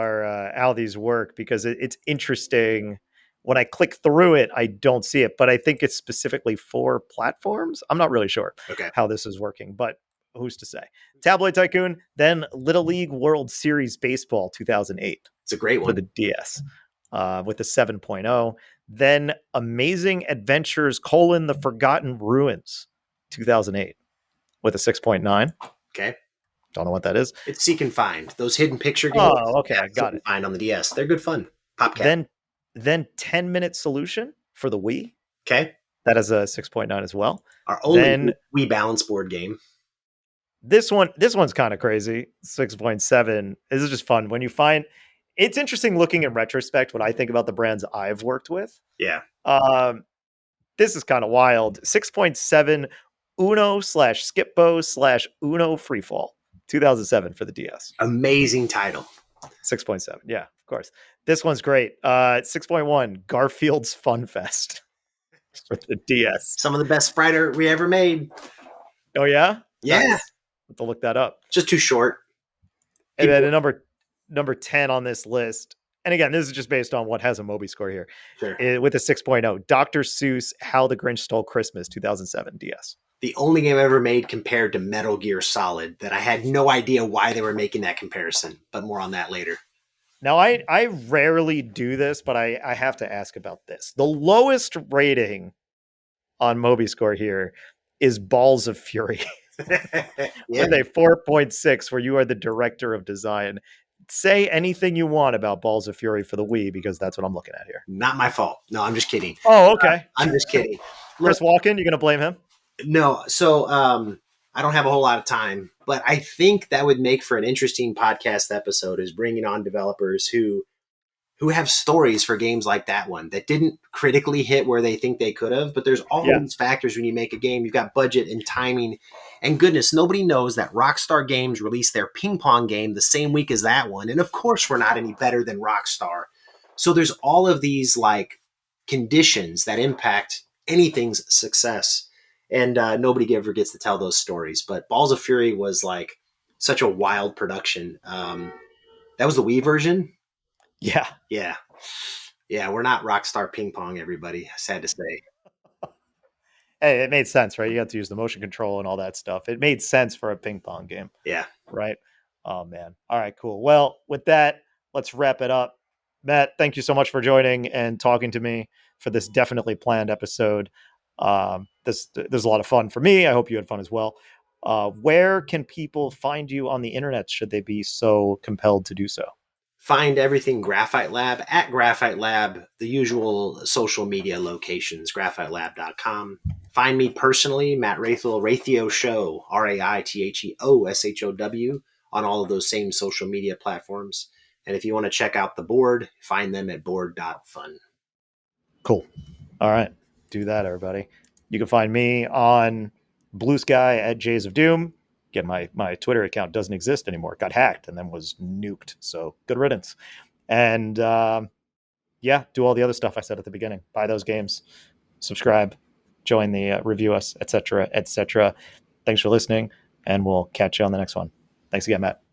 work because it's interesting. When I click through it, I don't see it, but I think it's specifically for platforms. I'm not really sure how this is working, but who's to say? Tabloid Tycoon, then Little League World Series Baseball 2008. It's a great one. For the DS with a 7.0. Then Amazing Adventures: The Forgotten Ruins 2008 with a 6.9. Okay. Don't know what that is. It's Seek and Find. Those hidden picture games. Oh, okay. I got it. Find on the DS. They're good fun. Popcat. Then 10-Minute Solution for the Wii. Okay. That has a 6.9 as well. Our only Wii balance board game. This one's kind of crazy. 6.7. This is just fun. When you find it's interesting looking in retrospect when I think about the brands I've worked with. Yeah. This is kind of wild. 6.7 Uno/Skipbo/Uno Freefall 2007 for the DS. Amazing title. 6.7. Yeah, of course. This one's great. 6.1 Garfield's Fun Fest for the DS. Some of the best sprite art we ever made. Oh yeah? Yeah, Nice. Have to look that up. just too short. And then People, the number 10 on this list, and again, this is just based on what has a Moby score here, sure. with a 6.0, Dr. Seuss, How the Grinch Stole Christmas, 2007 DS. The only game ever made compared to Metal Gear Solid that I had no idea why they were making that comparison, but more on that later. Now, I rarely do this, but I have to ask about this. The lowest rating on Moby score here is Balls of Fury Yeah, with a 4.6, where you are the director of design. Say anything you want about Balls of Fury for the Wii, because that's what I'm looking at here. not my fault. No, I'm just kidding. Oh, okay. I'm just kidding. Chris Look, Walken, you're going to blame him? no, so I don't have a whole lot of time, but I think that would make for an interesting podcast episode is bringing on developers who have stories for games like that one that didn't critically hit where they think they could have. But there's all Yeah. these factors when you make a game. You've got budget and timing. And goodness, nobody knows that Rockstar Games released their ping pong game the same week as that one. And of course, we're not any better than Rockstar. So there's all of these like conditions that impact anything's success. And nobody ever gets to tell those stories. But Balls of Fury was like such a wild production. That was the Wii version. Yeah. Yeah. Yeah, we're not Rockstar Ping Pong, everybody. Sad to say. Hey, it made sense, right? You got to use the motion control and all that stuff. It made sense for a ping pong game, Yeah. right? Oh, man. All right, cool. Well, with that, let's wrap it up. Matt, thank you so much for joining and talking to me for this definitely planned episode. There's a lot of fun for me. I hope you had fun as well. Where can people find you on the internet should they be so compelled to do so? Find everything Graphite Lab at Graphite Lab, the usual social media locations, graphitelab.com. Find me personally, Matt Raithel, Raitheo Show, RAITHEOSHOW, on all of those same social media platforms. And if you want to check out the board, find them at board.fun. Cool. All right. Do that, everybody. You can find me on Blue Sky at Jays of Doom. Again, my Twitter account doesn't exist anymore. It got hacked and then was nuked. So good riddance. And yeah, do all the other stuff I said at the beginning. Buy those games, subscribe, join the review us, etc., etc. Thanks for listening, and we'll catch you on the next one. Thanks again, Matt.